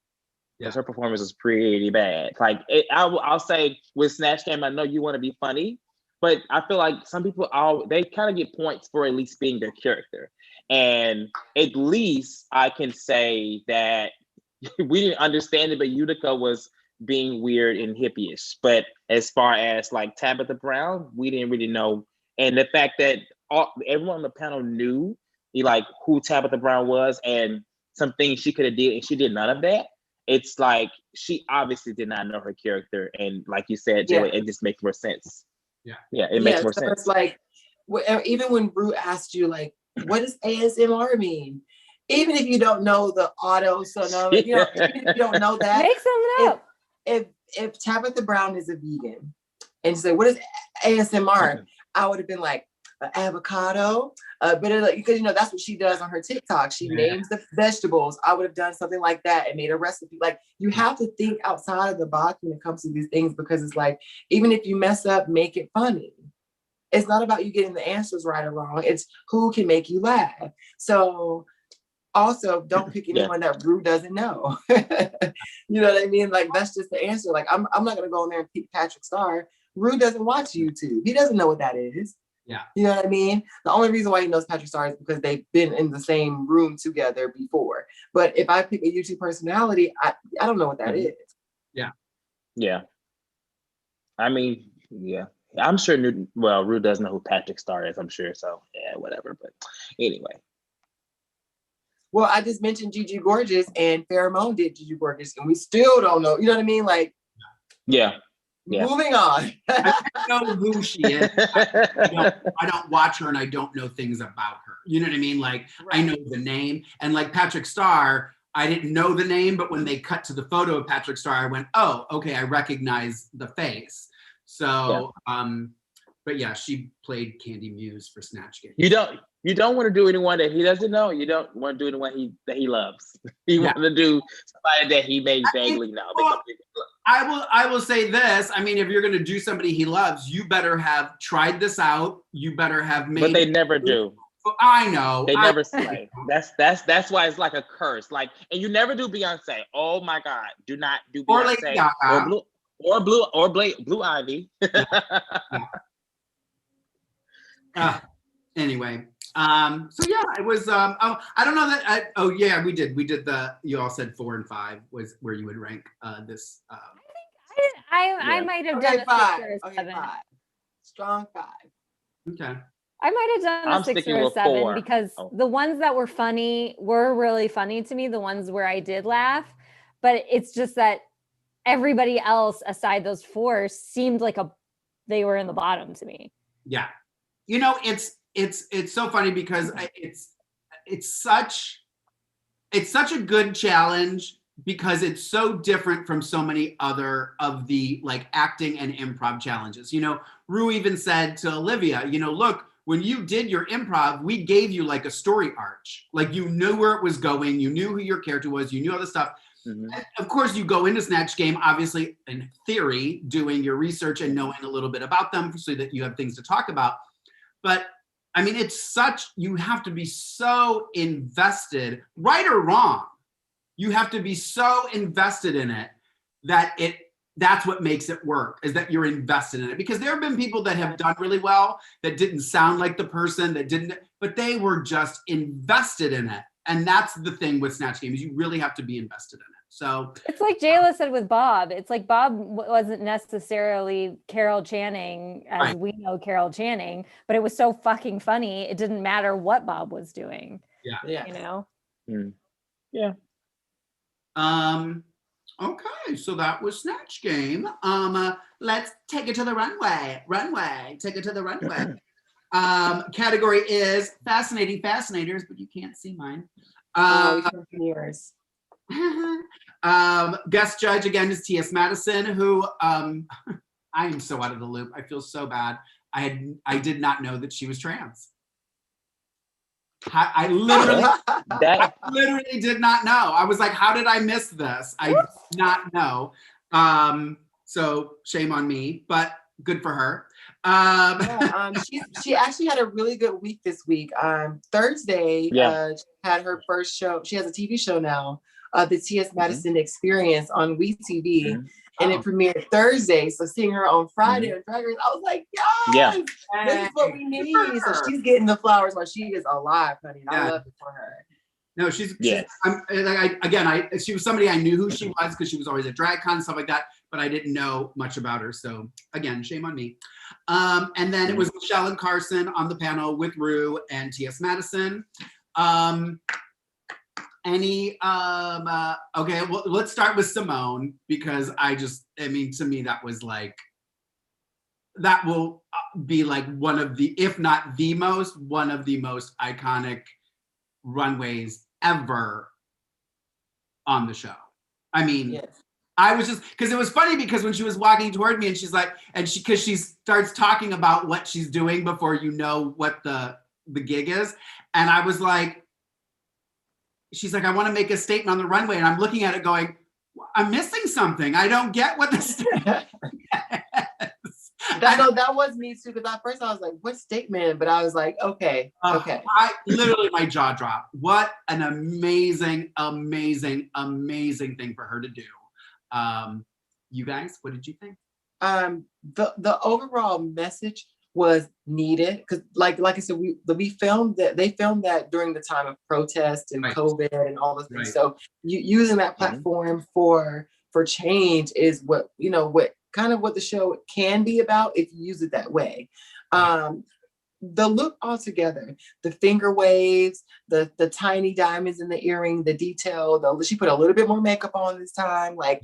Because her performance was pretty bad. I'll say with Snatch Game, I know you want to be funny, but I feel like some people they kind of get points for at least being their character. And at least I can say that we didn't understand it, but Utica was being weird and hippie-ish. But as far as Tabitha Brown, we didn't really know. And the fact that everyone on the panel knew who Tabitha Brown was and some things she could have did, and she did none of that. It's she obviously did not know her character, and like you said, Jayla, it just makes more sense. Yeah, it makes more sense. It's even when Ru asked you what does ASMR mean? Even if you don't know the auto, even if you don't know that, make something up. If Tabitha Brown is a vegan and say what is ASMR, I would have been like avocado, but because that's what she does on her TikTok. She names the vegetables. I would have done something like that and made a recipe. You have to think outside of the box when it comes to these things, because it's even if you mess up, make it funny. It's not about you getting the answers right or wrong. It's who can make you laugh. So also don't pick anyone that Ru doesn't know. You know what I mean? That's just the answer. I'm not gonna go in there and pick Patrick Star. Ru doesn't watch YouTube. He doesn't know what that is. Yeah. You know what I mean? The only reason why he knows Patrick Star is because they've been in the same room together before. But if I pick a YouTube personality, I don't know what that is. Yeah. Yeah. I mean, yeah. I'm sure Ru doesn't know who Patrick Star is, I'm sure. So yeah, whatever. But anyway. Well, I just mentioned Gigi Gorgeous, and Pheromone did Gigi Gorgeous, and we still don't know. You know what I mean? Yeah. Moving on. I don't know who she is. I don't watch her, and I don't know things about her. You know what I mean? I know the name, and Patrick Star, I didn't know the name, but when they cut to the photo of Patrick Star, I went, "Oh, okay, I recognize the face." So, but yeah, she played Candy Muse for Snatch Game. You don't want to do anyone that he doesn't know. You don't want to do anyone that he loves. You want to do somebody that he may vaguely know. I will say this. I mean, if you're going to do somebody he loves, you better have tried this out. You better have made. But they never do. I know. They never slay. That's why it's like a curse. And you never do Beyonce. Oh my God! Do not do Beyonce or Blue Ivy. Anyway. So yeah, it was. I don't know that. We did you all said 4 and 5 was where you would rank this. I might have done a 6 or a 7. 5. Strong 5. Okay. I might have done a 6 or a 7 4. because the ones that were funny were really funny to me. The ones where I did laugh, but it's just that everybody else aside those 4 seemed like they were in the bottom to me. Yeah, it's so funny because it's such a good challenge because it's so different from so many other of the like acting and improv challenges. You know, Ru even said to Olivia, you know, look, when you did your improv, we gave you like a story arch. Like you knew where it was going, you knew who your character was, you knew all the stuff. Of course, you go into Snatch Game, obviously, in theory, doing your research and knowing a little bit about them so that you have things to talk about. But I mean, you have to be so invested, right or wrong. You have to be so invested in it that's what makes it work, is that you're invested in it. Because there have been people that have done really well that didn't sound like the person, but they were just invested in it. And that's the thing with Snatch Game, is you really have to be invested in it. So it's like Jayla said with Bob. It's like Bob wasn't necessarily Carol Channing as we know Carol Channing, but it was so fucking funny. It didn't matter what Bob was doing. Yeah. You know? Yeah. Okay, so that was Snatch Game. Let's take it to the runway. Take it to the runway. Category is Fascinating Fascinators, but you can't see mine. Yours. Guest judge again is TS Madison, who I am so out of the loop. I feel so bad. I did not know that she was trans. I literally did not know. I was like, how did I miss this? I did not know. So shame on me, but good for her. She actually had a really good week this week. Thursday, she had her first show. She has a TV show now, the TS Madison Experience on WeTV. And it premiered Thursday. So seeing her on Friday on Drag Race, I was like, yes, this is what we need. So she's getting the flowers while she is alive, honey. And I love it for her. No, she was somebody I knew who she was because she was always at drag con and stuff like that, but I didn't know much about her. So again, shame on me. And then it was Michelle and Carson on the panel with Ru and TS Madison. Okay, well, let's start with Simone, because to me, that was like, that will be like one of the, if not the most, one of the most iconic runways ever on the show. I mean, I was just, because it was funny because when she was walking toward me and she's like, because she starts talking about what she's doing before you know what the gig is. And I was like, she's like, I want to make a statement on the runway. And I'm looking at it going, I'm missing something. I don't get what the statement is. That was me too, because at first I was like, what statement? But I was like, okay. My jaw dropped. What an amazing, amazing, amazing thing for her to do. You guys, what did you think? The overall message was needed, because like I said, we filmed that. They filmed that during the time of protest and COVID and all those things. So using that platform for change is what the show can be about if you use it that way. The look altogether, the finger waves, the tiny diamonds in the earring, the detail, she put a little bit more makeup on this time, like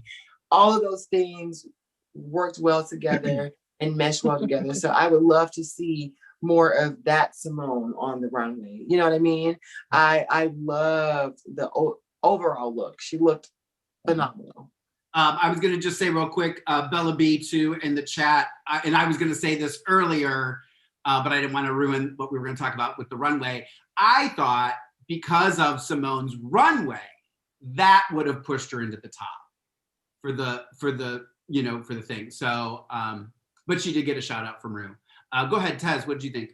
all of those things worked well together and meshed well together. So I would love to see more of that Simone on the runway. You know what I mean? I loved the overall look. She looked phenomenal. I was going to just say real quick, Bella B too in the chat, and I was going to say this earlier, but I didn't want to ruin what we were going to talk about with the runway. I thought because of Simone's runway, that would have pushed her into the top for the thing. So, but she did get a shout out from Ru. Go ahead, Tez. What did you think?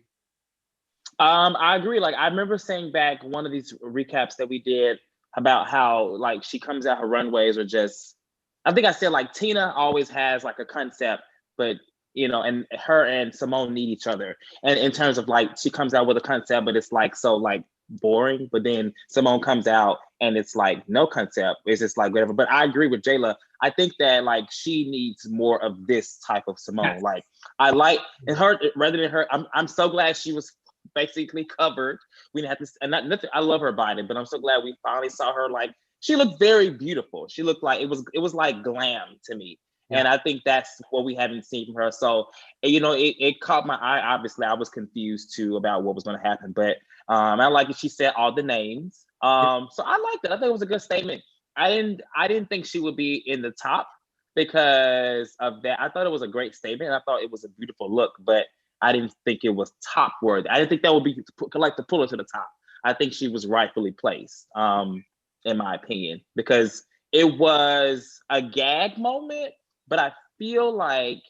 I agree. Like, I remember saying back one of these recaps that we did about how like she comes out, her runways are just, I think I said like Tina always has like a concept, but and her and Simone need each other. And in terms of like, she comes out with a concept, but it's like, so like boring. But then Simone comes out and it's like no concept. It's just like whatever. But I agree with Jayla. I think that like she needs more of this type of Simone. Yes. Like I like and her rather than her. I'm so glad she was basically covered. We didn't have to, and nothing. I love her body, but I'm so glad we finally saw her. Like she looked very beautiful. She looked like it was like glam to me. Yeah. And I think that's what we haven't seen from her. So, it caught my eye. Obviously, I was confused too about what was going to happen, but I like it. She said all the names. So I liked it. I think it was a good statement. I didn't think she would be in the top because of that. I thought it was a great statement. I thought it was a beautiful look, but I didn't think it was top worthy. I didn't think that would be like to pull her to the top. I think she was rightfully placed, in my opinion, because it was a gag moment, but I feel like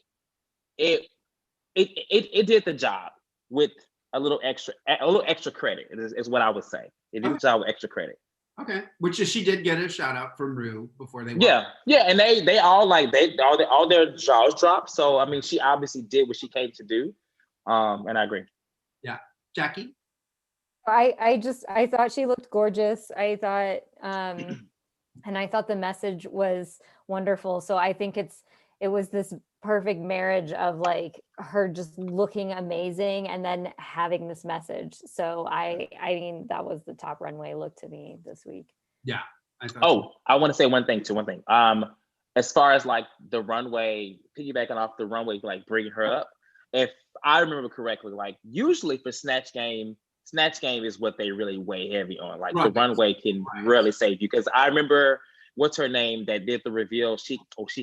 it did the job with a little extra credit is what I would say. It did the job with extra credit. Okay, which is she did get a shout out from Ru before they. Yeah, and they all all their jaws dropped. So I mean, she obviously did what she came to do, and I agree. Yeah, Jackie. I thought she looked gorgeous. I thought, and I thought the message was wonderful. So I think it was this perfect marriage of like her just looking amazing and then having this message. So I mean, that was the top runway look to me this week. Yeah. I want to say one thing. As far as like the runway, piggybacking off the runway, like bringing her up, if I remember correctly, like usually for Snatch Game is what they really weigh heavy on. Like the runway can really save you. Because I remember, what's her name that did the reveal? She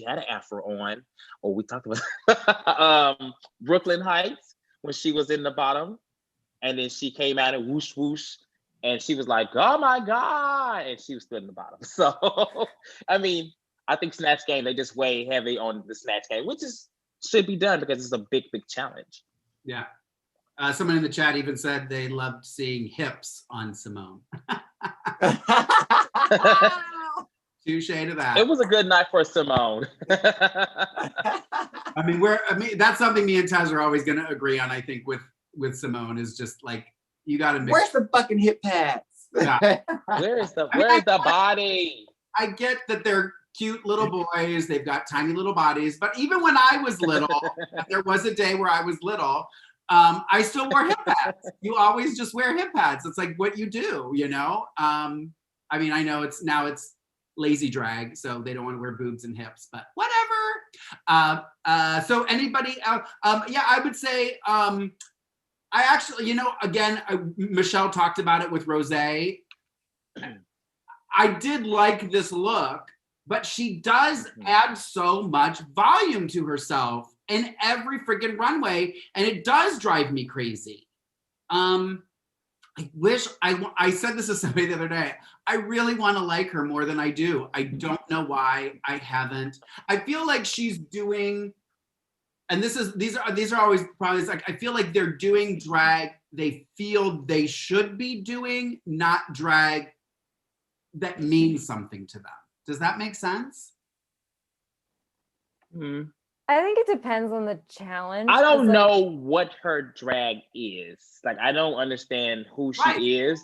had an afro on. Oh, we talked about Brooklyn Heights when she was in the bottom, and then she came out and whoosh whoosh, and she was like, "Oh my God!" and she was still in the bottom. So, I mean, I think Snatch Game, they just weigh heavy on the Snatch Game, which should be done because it's a big challenge. Yeah. Someone in the chat even said they loved seeing hips on Simone. Touche to that. It was a good night for Simone. I mean, that's something me and Tez are always going to agree on. I think with Simone is just like, you got to. Where's the fucking hip pads? Yeah. Where is the body? I get that they're cute little boys. They've got tiny little bodies. But even when I was little, there was a day where I was little. I still wore hip pads. You always just wear hip pads. It's like what you do, you know? I mean, I know it's lazy drag, so they don't want to wear boobs and hips, but whatever. So anybody else? Yeah, I would say, I actually, you know, again, Michelle talked about it with Rosé. I did like this look, but she does add so much volume to herself in every freaking runway, and it does drive me crazy. I wish I said this to somebody the other day. I really want to like her more than I do. I don't know why I haven't. I feel like she's doing, and these are always probably like, I feel like they're doing drag they feel they should be doing, not drag that means something to them. Does that make sense? I think it depends on the challenge. I don't know what her drag is. Like, I don't understand who she is.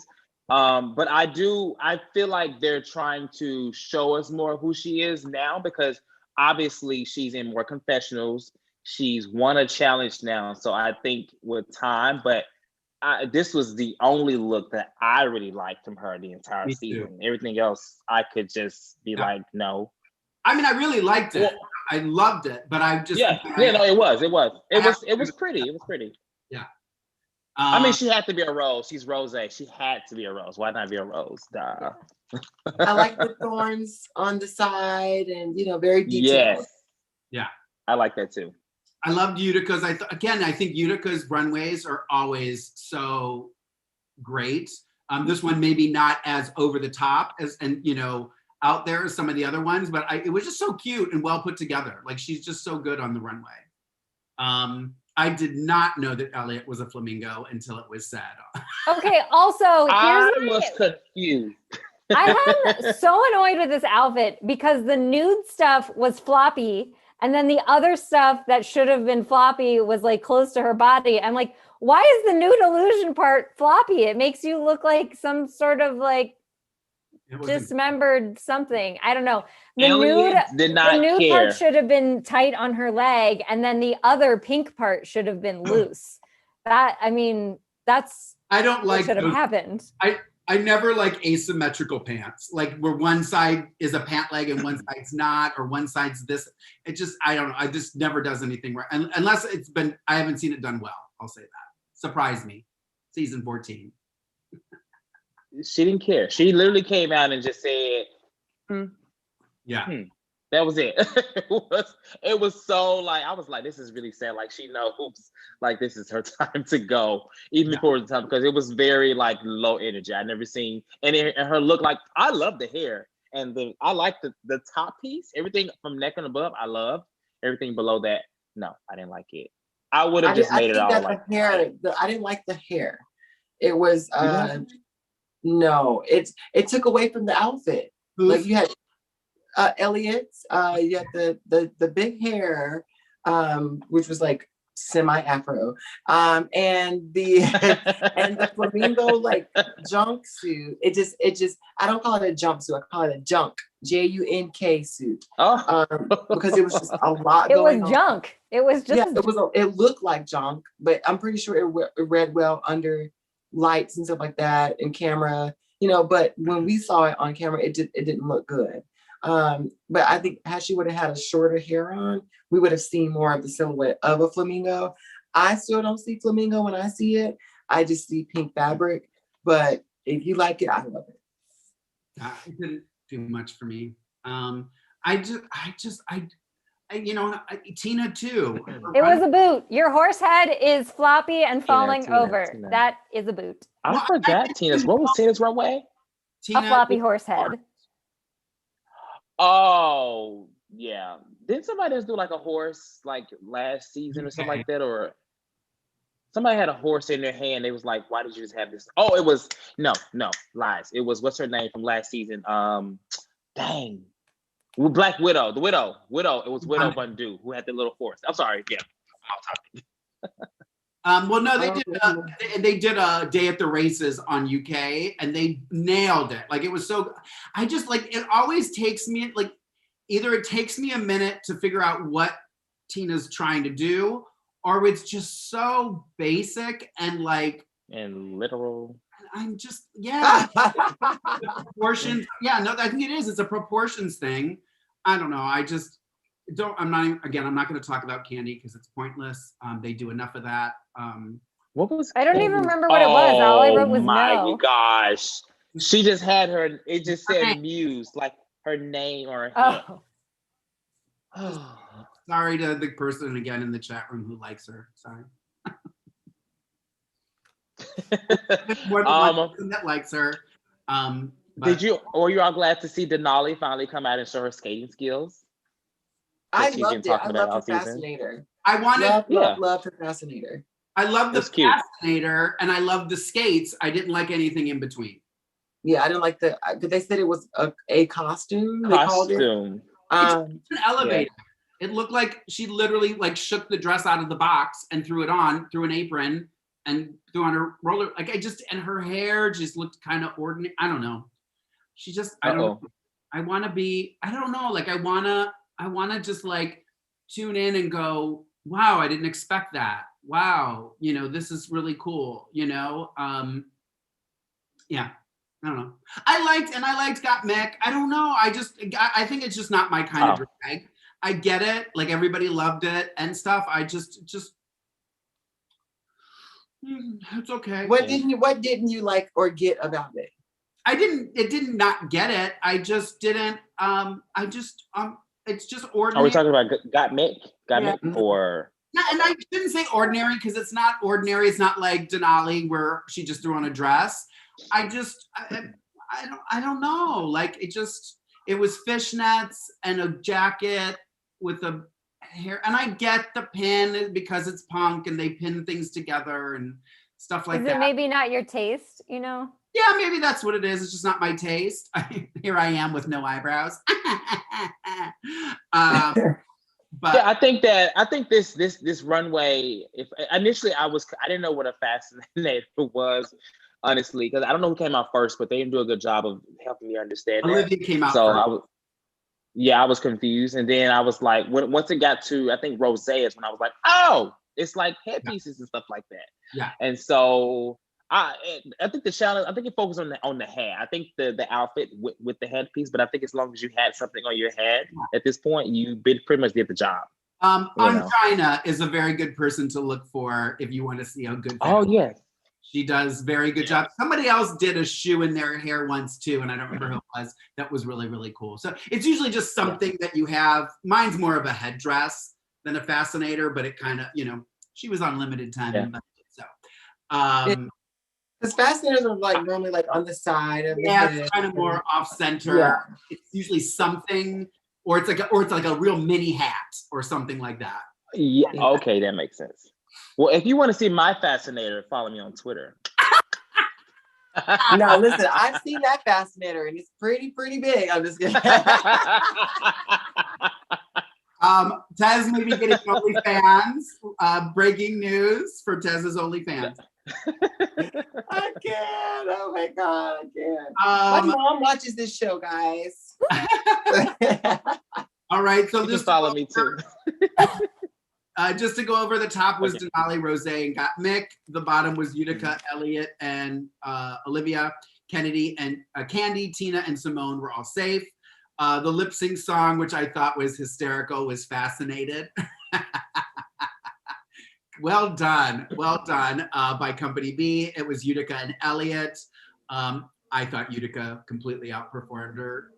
But I feel like they're trying to show us more of who she is now, because obviously she's in more confessionals. She's won a challenge now. So I think with time, but this was the only look that I really liked from her the entire season. Everything else, I could just be like, no. I mean, I really liked it. Well, I loved it, but I just it was pretty. It was pretty. Yeah. I mean, she had to be a rose. She's Rosé. She had to be a rose. Why not be a rose? Duh. I like the thorns on the side, and very detailed. Yes. Yeah. I like that too. I loved Utica's. I think Utica's runways are always so great. This one maybe not as over the top as out there as some of the other ones, but it was just so cute and well put together. Like, she's just so good on the runway. I did not know that Elliot was a flamingo until it was said. Okay, also, I was confused. I'm so annoyed with this outfit because the nude stuff was floppy, and then the other stuff that should have been floppy was like close to her body. I'm like, why is the nude illusion part floppy? It makes you look like some sort of like dismembered something. I don't know. The nude part should have been tight on her leg, and then the other pink part should have been loose. That's I don't like should have happened. I never like asymmetrical pants, like where one side is a pant leg and one side's not, or one side's this. It just, I don't know. I just never does anything right. Unless I haven't seen it done well. I'll say that. Surprise me. Season 14. She didn't care. She literally came out and just said, Yeah. That was it. It was so like, I was like, this is really sad. Like she knows like this is her time to go, even before the time, because it was very like low energy. I never seen and her look. Like I love the hair and I like the top piece, everything from neck and above. I love everything below that. No, I didn't like it. I would have just made it all like the hair. I didn't like the hair. It was no. It took away from the outfit. Like you had. Elliot's, you had the big hair, which was like semi-afro, and the and the flamingo like jumpsuit. It just I don't call it a jumpsuit. I call it a junk, JUNK suit. Because it was just a lot. It was junk. It was just it looked like junk, but I'm pretty sure it read well under lights and stuff like that and camera. But when we saw it on camera, it didn't look good. But I think had she would have had a shorter hair on, we would have seen more of the silhouette of a flamingo. I still don't see flamingo when I see it. I just see pink fabric. But if you like it, I love it. It didn't do much for me. Tina too. It was a boot. Your horse head is floppy and falling over. Tina. That is a boot. I forgot Tina's. What was Tina's runway? A floppy horse head. Oh, yeah. Didn't somebody else do like a horse like last season or something like that? Or somebody had a horse in their hand. They was like, why did you just have this? Oh, it was, no, lies. It was, what's her name from last season? Dang. Black Widow, the Widow. It was Widow Bundu who had the little horse. I'm sorry, yeah. Well, no, they did a day at the races on UK and they nailed it. Like it was so, I just like, it always takes me like, either it takes me a minute to figure out what Tina's trying to do, or it's just so basic and like. And literal. I'm just, yeah. Proportions. Yeah, no, I think it is. It's a proportions thing. I don't know. I'm not going to talk about Candy because it's pointless. They do enough of that. What was? I don't even remember what it was. All I wrote was no. Oh my gosh! She just had her. It just said Muse, like her name or. Sorry to the person again in the chat room who likes her. Sorry. More than one person that likes her. Were you all glad to see Denali finally come out and show her skating skills? I loved it. I loved her Fascinator. I loved her Fascinator. I love the Fascinator and I love the skates. I didn't like anything in between. Yeah, I didn't like they said it was a costume. They called it. It's an elevator. Yeah. It looked like she literally like shook the dress out of the box and threw it on through an apron and threw on her roller. Like and her hair just looked kind of ordinary. I don't know. She just, I don't know. I want to be, I don't know. Like I want to just like tune in and go, wow, I didn't expect that. Wow. This is really cool. Yeah. I don't know. I liked Got Mick. I don't know. I think it's just not my kind of drag. I get it. Like everybody loved it and stuff. I just it's okay. What didn't you like or get about it? It didn't not get it. I just didn't, it's just ordinary. Are we talking about Got Mick? Or? Yeah, and I shouldn't say ordinary because it's not ordinary. It's not like Denali where she just threw on a dress. I don't know. Like it was fishnets and a jacket with a hair. And I get the pin because it's punk and they pin things together and stuff like that. Is it maybe not your taste, Yeah, maybe that's what it is. It's just not my taste. Here I am with no eyebrows. But yeah, I think this runway. If initially I didn't know what a Fascinator was, honestly, because I don't know who came out first, but they didn't do a good job of helping me understand. Olivia came out first. I was confused, and then I was like, once it got to I think Rose is when I was like, oh, it's like headpieces and stuff like that. Yeah, and so. I think the challenge. I think it focused on the head. I think the outfit with the headpiece, but I think as long as you had something on your head at this point, you pretty much did the job. China is a very good person to look for if you want to see a good. Oh yes, She does very good job. Somebody else did a shoe in their hair once too, and I don't remember who it was. That was really, really cool. So it's usually just something that you have. Mine's more of a headdress than a fascinator, but it kind of, you know, she was on limited time and budget. So because fascinators are like normally like on the side of the head. It's kind of more off center. Yeah. It's usually something, or it's like a real mini hat or something like that. Yeah, okay, that makes sense. Well, if you want to see my fascinator, follow me on Twitter. No, listen, I've seen that fascinator and it's pretty big. I'm just kidding. Tez may be getting OnlyFans. Breaking news for Tez's OnlyFans. I can't. Oh my God, I can't. My mom watches this show, guys. All right, so just follow me too. Just to go over, the top was Denali, Rose, and Gottmik. The bottom was Utica, Elliott, and Olivia. Kennedy and Candy, Tina, and Simone were all safe. The lip sync song, which I thought was hysterical, was Fascinated. Well done by Company B. It was Utica and Elliott. I thought Utica completely outperformed her.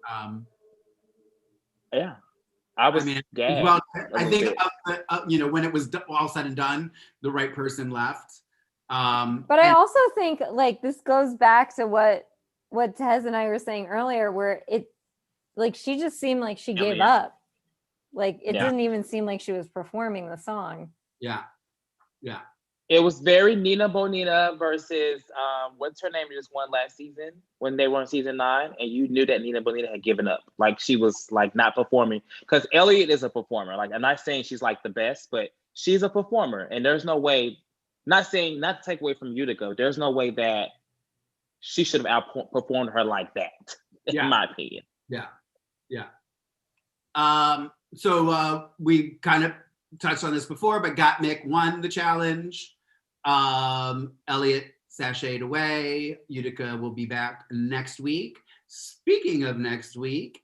Yeah. I think you know, when it was all said and done, the right person left. But I also think like this goes back to what Tez and I were saying earlier, where it like she just seemed like she gave up. Like it didn't even seem like she was performing the song. Yeah. It was very Nina Bonina versus what's her name just won last season when they were in season 9, and you knew that Nina Bonina had given up. Like she was like not performing, because Elliott is a performer. Like I'm not saying she's like the best, but she's a performer, and there's no way. Not to take away from Utica, there's no way that she should have outperformed her like that, in my opinion. Yeah. So we kind of touched on this before, but Gottmik won the challenge. Elliott sashayed away. Utica will be back next week. Speaking of next week,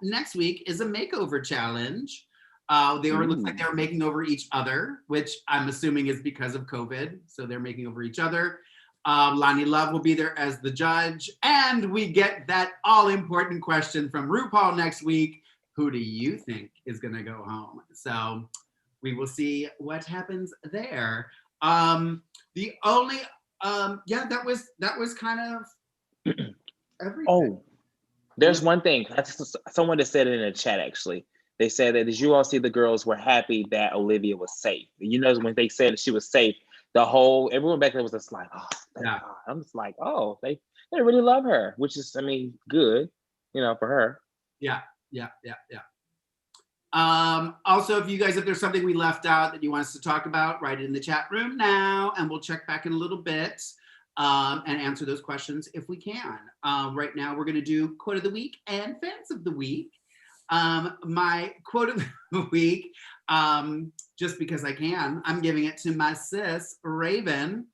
next week is a makeover challenge. Looks like they were making over each other, which I'm assuming is because of COVID. So they're making over each other. Lonnie Love will be there as the judge. And we get that all-important question from RuPaul next week. Who do you think is going to go home? So we will see what happens there. The only, that was kind of everything. Oh, there's one thing. Someone that said it in the chat, actually. They said that, did you all see the girls were happy that Olivia was safe? You know, when they said she was safe, everyone back there was just like, oh, thank God. I'm just like, oh, they really love her, which is, I mean, good, you know, for her. Yeah. Also, if there's something we left out that you want us to talk about, write it in the chat room now, and we'll check back in a little bit and answer those questions if we can. Right now, we're going to do quote of the week and fans of the week. My quote of the week, just because I can, I'm giving it to my sis, Raven.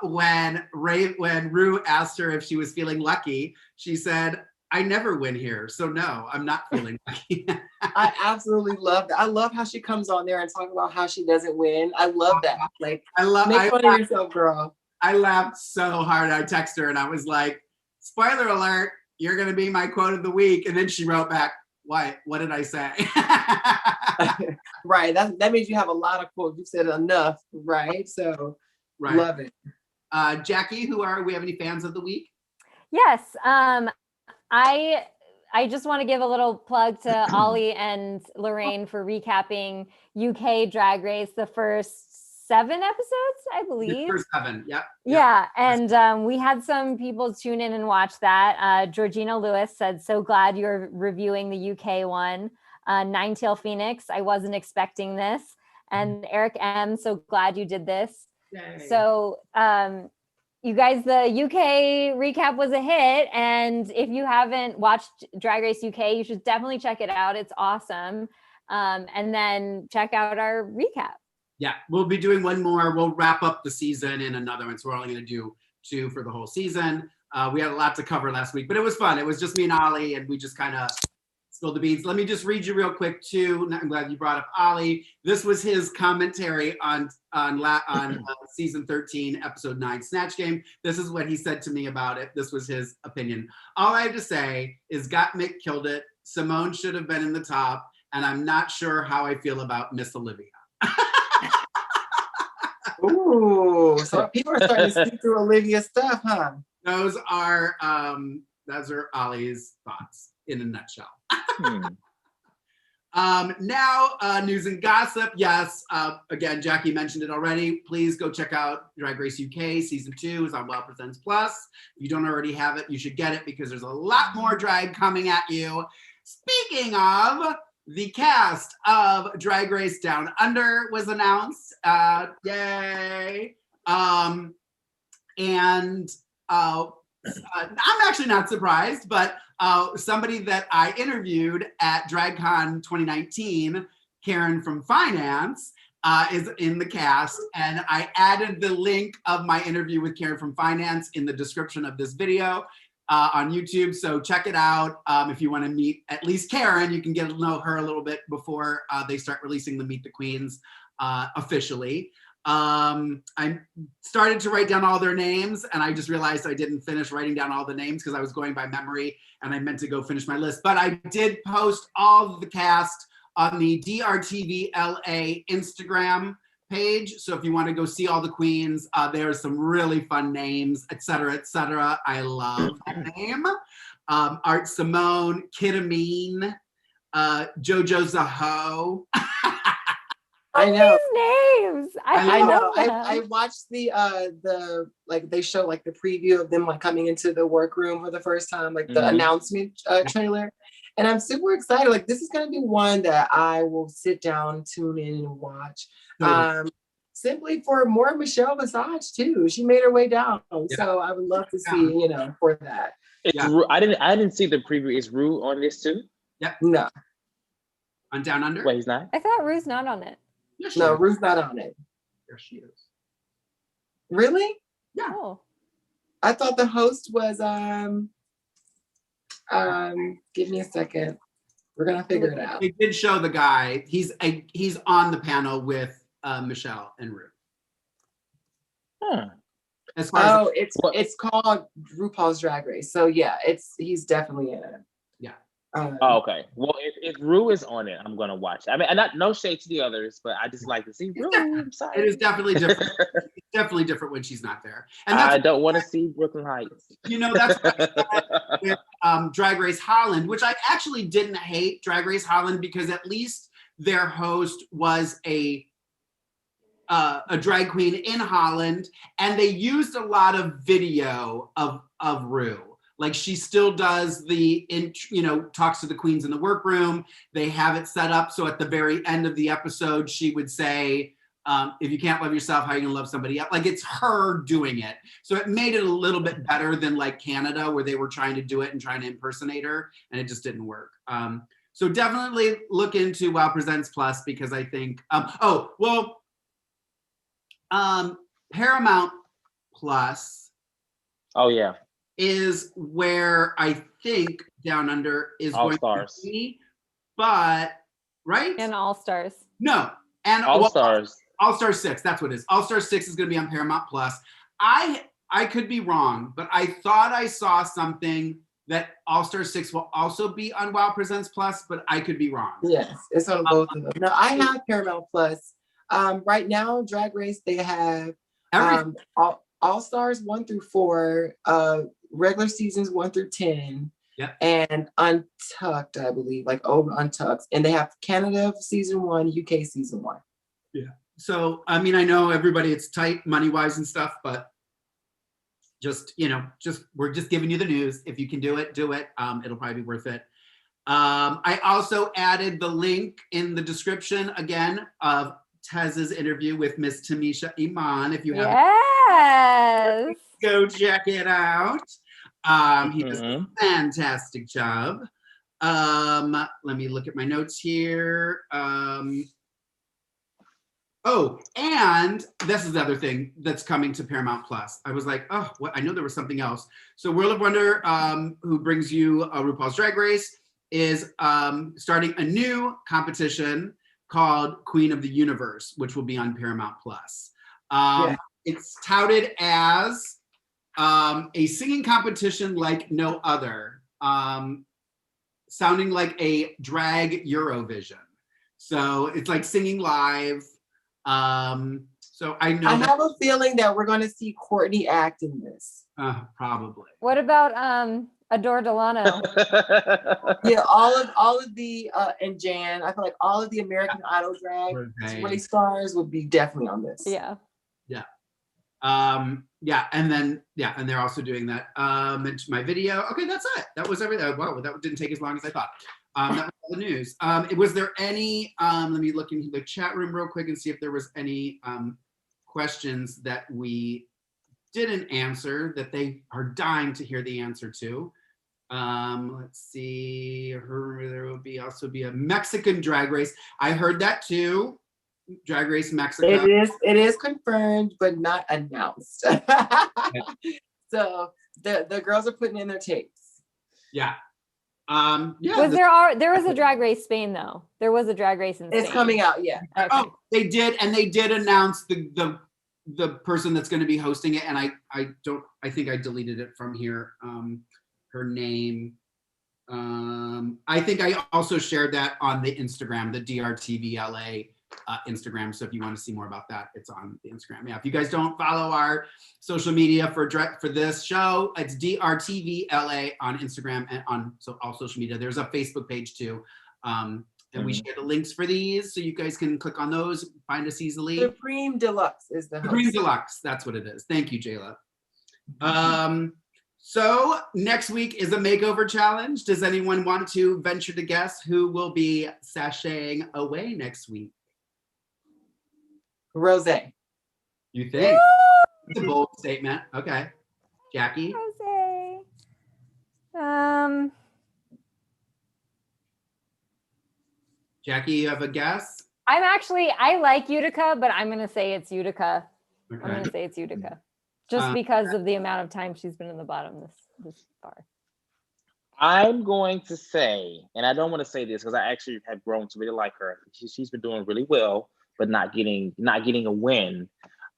When Rue asked her if she was feeling lucky, she said, I never win here, so no, I'm not feeling lucky. I absolutely love that. I love how she comes on there and talk about how she doesn't win. I love that. Like, make fun of yourself, girl. I laughed so hard. I texted her and I was like, spoiler alert, you're going to be my quote of the week. And then she wrote back, what did I say? Right. That means you have a lot of quotes. You said enough, right? So, love it. Jackie, we have any fans of the week? Yes. I just want to give a little plug to Ollie and Lorayne for recapping UK Drag Race, the first 7 episodes, I believe. The first 7, yep. Yeah, and we had some people tune in and watch that. Georgina Lewis said, so glad you're reviewing the UK one. Ninetail Phoenix, I wasn't expecting this. And Eric M, so glad you did this. Yay. So you guys, the UK recap was a hit. And if you haven't watched Drag Race UK, you should definitely check it out. It's awesome. And then check out our recap. Yeah, we'll be doing one more. We'll wrap up the season in another one. So we're only going to do 2 for the whole season. We had a lot to cover last week, but it was fun. It was just me and Ollie, and we just kind of Spill the beans. Let me just read you real quick too. I'm glad you brought up Ollie. This was his commentary on season 13, episode 9, Snatch Game. This is what he said to me about it. This was his opinion. All I have to say is Gottmik killed it. Simone should have been in the top, and I'm not sure how I feel about Miss Olivia. Ooh, so people are starting to see through Olivia's stuff, huh? Those are Ollie's thoughts in a nutshell. Now, news and gossip. Yes, again, Jackie mentioned it already. Please go check out Drag Race UK season 2 is on Wow Presents Plus. If you don't already have it, you should get it because there's a lot more drag coming at you. Speaking of, the cast of Drag Race Down Under was announced. Yay! I'm actually not surprised, but somebody that I interviewed at DragCon 2019, Karen from Finance, is in the cast, and I added the link of my interview with Karen from Finance in the description of this video on YouTube, so check it out. If you want to meet at least Karen, you can get to know her a little bit before they start releasing the Meet the Queens officially. I started to write down all their names, and I just realized I didn't finish writing down all the names because I was going by memory, and I meant to go finish my list. But I did post all of the cast on the DRTV LA Instagram page. So if you want to go see all the queens, there are some really fun names, etc., etc. I love that name. Art Simone, Kid Amin, Jojo Zaho. I know names. I know. them. I watched the like they show like the preview of them like coming into the workroom for the first time, like the announcement trailer, and I'm super excited. Like this is gonna be one that I will sit down, tune in, and watch. Simply for more Michelle Visage too. She made her way down, so I would love to see for that. I didn't see the preview. Is Rue on this too? Yep. No. On Down Under? Wait, he's not? I thought Rue's not on it. Yes, no, Rue's not on it. There she is. Really? Yeah. Oh. I thought the host was give me a second. We're gonna figure it out. They did show the guy. He's on the panel with Michelle and Rue. Huh. As far as it's called RuPaul's Drag Race. So yeah, he's definitely in it. Yeah. Okay. Well, if Rue is on it, I'm gonna watch it. I mean, no shade to the others, but I just like to see Rue. I'm sorry. It is definitely different. It's definitely different when she's not there. And I don't want to see Brooklyn Heights. That's with Drag Race Holland, which I actually didn't hate Drag Race Holland because at least their host was a drag queen in Holland, and they used a lot of video of Rue. Like she still does talks to the queens in the workroom. They have it set up so at the very end of the episode, she would say, if you can't love yourself, how are you gonna love somebody else? Like it's her doing it. So it made it a little bit better than like Canada, where they were trying to do it and trying to impersonate her, and it just didn't work. So definitely look into Wow Presents Plus because I think, Paramount Plus. Oh yeah. Is where I think Down Under is All going Stars. to be, but right? And All Stars. No, and All Stars. All Stars 6. That's what it is. All Stars 6 is going to be on Paramount Plus. I could be wrong, but I thought I saw something that All Stars 6 will also be on Wow Presents Plus, but I could be wrong. Yes, it's on both of them. No, I have Paramount Plus. Right now, Drag Race they have All Stars 1 through 4. Regular seasons 1 through 10, and Untucked, I believe, like Untucked, and they have Canada season 1, UK season 1. Yeah. So I mean, I know everybody, it's tight money wise and stuff, but we're just giving you the news. If you can do it, do it. It'll probably be worth it. I also added the link in the description again of Tez's interview with Miss Tamisha Iman. If you haven't, go check it out. He does a fantastic job. Let me look at my notes here. And this is the other thing that's coming to Paramount Plus. I was like, I know there was something else. So World of Wonder, who brings you RuPaul's Drag Race, is starting a new competition called Queen of the Universe, which will be on Paramount Plus. It's touted as a singing competition like no other, sounding like a drag Eurovision. So it's like singing live. So I know I have a feeling that we're going to see Courtney act in this. Probably. What about Adore Delano? Yeah, all of the and Jan, I feel like all of the American Idol drag 20 stars would be definitely on this. Yeah. And they're also doing that. My video. Okay, that's it. That was everything. Wow, that didn't take as long as I thought. That was all the news. Was there any? Let me look into the chat room real quick and see if there was any questions that we didn't answer that they are dying to hear the answer to. Let's see. There will also be a Mexican drag race. I heard that too. Drag Race Mexico. It is confirmed, but not announced. So the girls are putting in their tapes. Yeah. There was a Drag Race Spain though. There was a Drag Race in Spain. It's coming out, yeah. Okay. Oh, they did announce the person that's going to be hosting it, and I think I deleted it from here. Her name. I think I also shared that on the Instagram, the DRTV LA Instagram. So if you want to see more about that, it's on the Instagram. Yeah. If you guys don't follow our social media for this show, it's DRTV LA on Instagram and on all social media. There's a Facebook page too. And we share the links for these, so you guys can click on those, find us easily. Supreme Deluxe is the host. Supreme Deluxe, that's what it is. Thank you, Jayla. So next week is a makeover challenge. Does anyone want to venture to guess who will be sashaying away next week? Rose. You think? It's a bold statement. Okay. Jackie? Rose. Jackie, you have a guess? I like Utica, but I'm gonna say it's Utica. Okay. I'm gonna say it's Utica. Just because of the amount of time she's been in the bottom this far. I'm going to say, and I don't want to say this because I actually have grown to really like her. She's been doing really well, but not getting a win.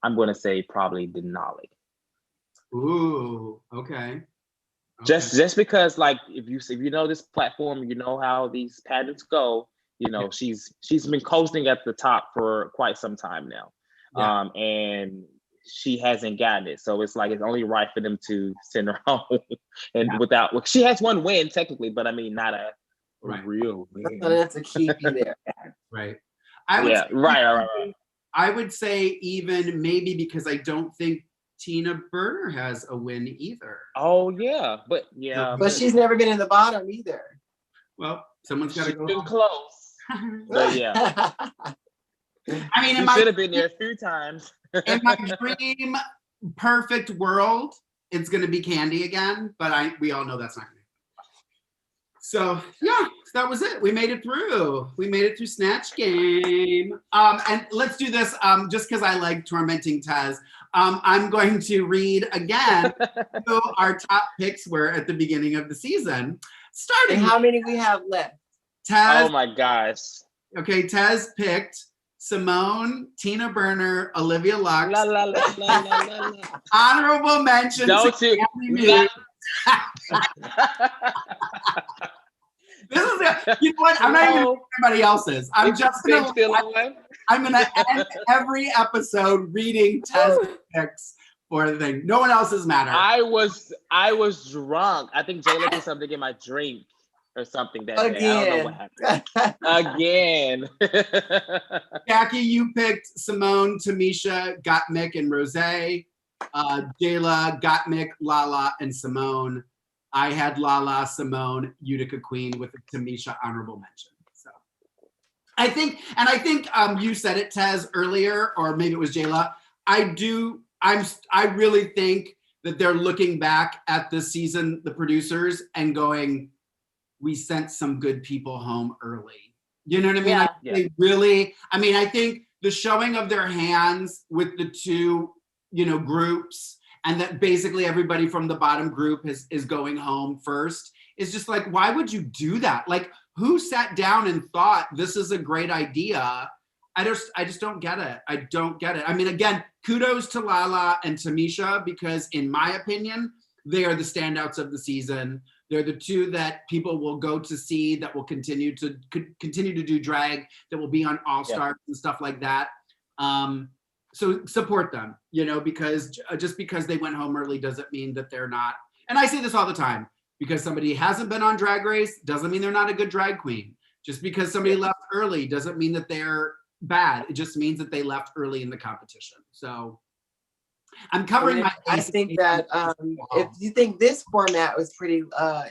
I'm going to say probably Denali. Ooh, okay. Just because, like, if you know this platform, you know how these patterns go. You know, she's been coasting at the top for quite some time now, and she hasn't gotten it. So it's like it's only right for them to send her home, and she has one win technically, but I mean not a real win. So that's a key there. Right. Right. I would say even maybe because I don't think Tina Burner has a win either. Oh yeah, but she's never been in the bottom either. Well, someone's got to go. Been close. But yeah. I mean, you should have been there a few times. In my dream perfect world, it's going to be Candy again, but we all know that's not going to happen. So yeah, that was it. We made it through. We made it through Snatch Game. And let's do this just because I like tormenting Tez. I'm going to read again who our top picks were at the beginning of the season. Starting. And how many we have left? Tez. Oh my gosh. Okay, Tez picked Simone, Tina Burner, Olivia Lux. La, la, la, la, la, la, la. Honorable mention Don't to you? Candy This is it. You know what? I'm not even doing anybody else's. I'm gonna end every episode reading Tez picks for the thing. No one else's matter. I was drunk. I think Jayla did something in my drink or something that day. I don't know what happened. Again. Jackie, you picked Simone, Tamisha, Gottmik, and Rose. Jayla, Gottmik, Lala, and Simone. I had Lala, Simone, Utica Queen with a Tamisha honorable mention. So I think you said it, Tez, earlier, or maybe it was Jayla. I really think that they're looking back at this season, the producers, and going, we sent some good people home early. You know what I mean? Yeah. They really, I think the showing of their hands with the two, groups, and that basically everybody from the bottom group is going home first, is just like, why would you do that? Like, who sat down and thought this is a great idea? I just don't get it. I don't get it. I mean, again, kudos to Lala and Tamisha, because in my opinion, they are the standouts of the season. They're the two that people will go to see, that will continue to do drag, that will be on All Stars and stuff like that. So support them, you know, because just because they went home early doesn't mean that they're not. And I say this all the time, because somebody hasn't been on Drag Race doesn't mean they're not a good drag queen. Just because somebody left early doesn't mean that they're bad. It just means that they left early in the competition. So I'm covering my I think that if you think this format was pretty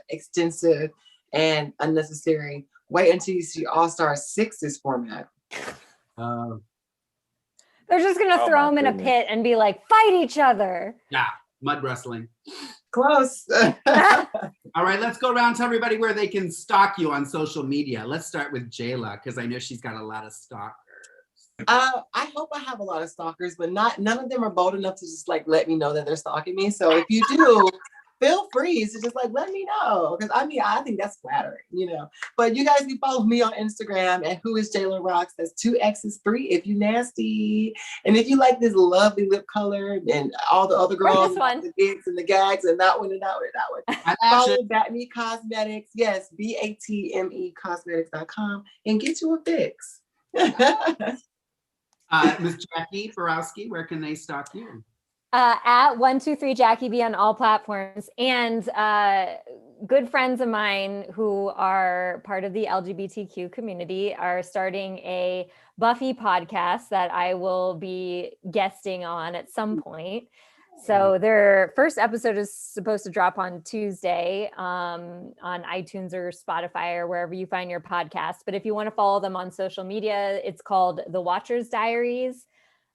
extensive and unnecessary, wait until you see All Star 6's format. They're just gonna throw them in a pit and be like, fight each other. Yeah, mud wrestling. Close. All right, let's go around to everybody where they can stalk you on social media. Let's start with Jayla, because I know she's got a lot of stalkers. I hope I have a lot of stalkers, but none of them are bold enough to just like let me know that they're stalking me. So if you do, feel free to just like let me know, because I mean I think that's flattering, you know. But you guys can follow me on Instagram at Who Is Jayla Roxx. That's 2 X's 3 if you nasty, and if you like this lovely lip color and all the other girls, the gigs and the gags and that one and that one and that one. Follow Batme Cosmetics. Yes, BATME Cosmetics.com and get you a fix. Miss Jacque Borosky, where can they stalk you? At 123 Jackie B on all platforms, and good friends of mine who are part of the LGBTQ community are starting a Buffy podcast that I will be guesting on at some point. So their first episode is supposed to drop on Tuesday on iTunes or Spotify or wherever you find your podcast. But if you want to follow them on social media, it's called The Watcher's Diaries.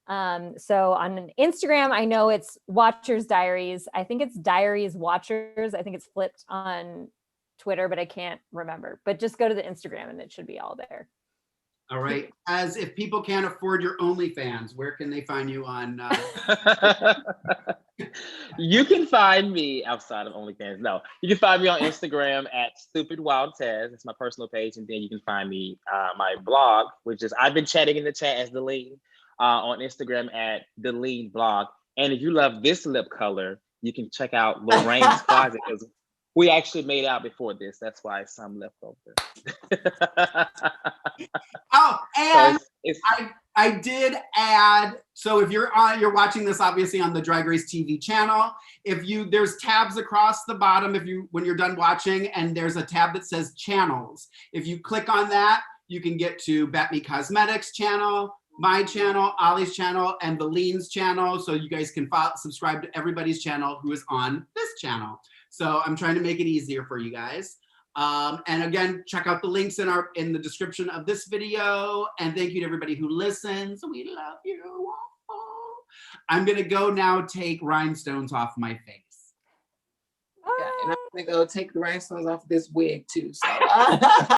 So on Instagram, I know it's Watcher's Diaries. I think it's Diaries Watchers. I think it's flipped on Twitter, but I can't remember. But just go to the Instagram and it should be all there. All right. As if people can't afford your OnlyFans, where can they find you on? You can find me outside of OnlyFans. No, you can find me on Instagram at Stupid Wild Tez. It's my personal page, and then you can find me my blog, which is I've been chatting in the chat as the lead on Instagram at the lead blog. And if you love this lip color, you can check out Lorraine's Closet, because we actually made out before this. That's why some left over. Oh, and so I did add. So if you're watching this obviously on the Drag Race TV channel, there's tabs across the bottom when you're done watching, and there's a tab that says channels. If you click on that, you can get to Batme Cosmetics channel, my channel, Ollie's channel, and the Lean's channel. So you guys can subscribe to everybody's channel who is on this channel. So I'm trying to make it easier for you guys. And again, check out the links in the description of this video. And thank you to everybody who listens. We love you. I'm gonna go now take rhinestones off my face. Yeah, and I'm gonna go take the rhinestones off this wig too. So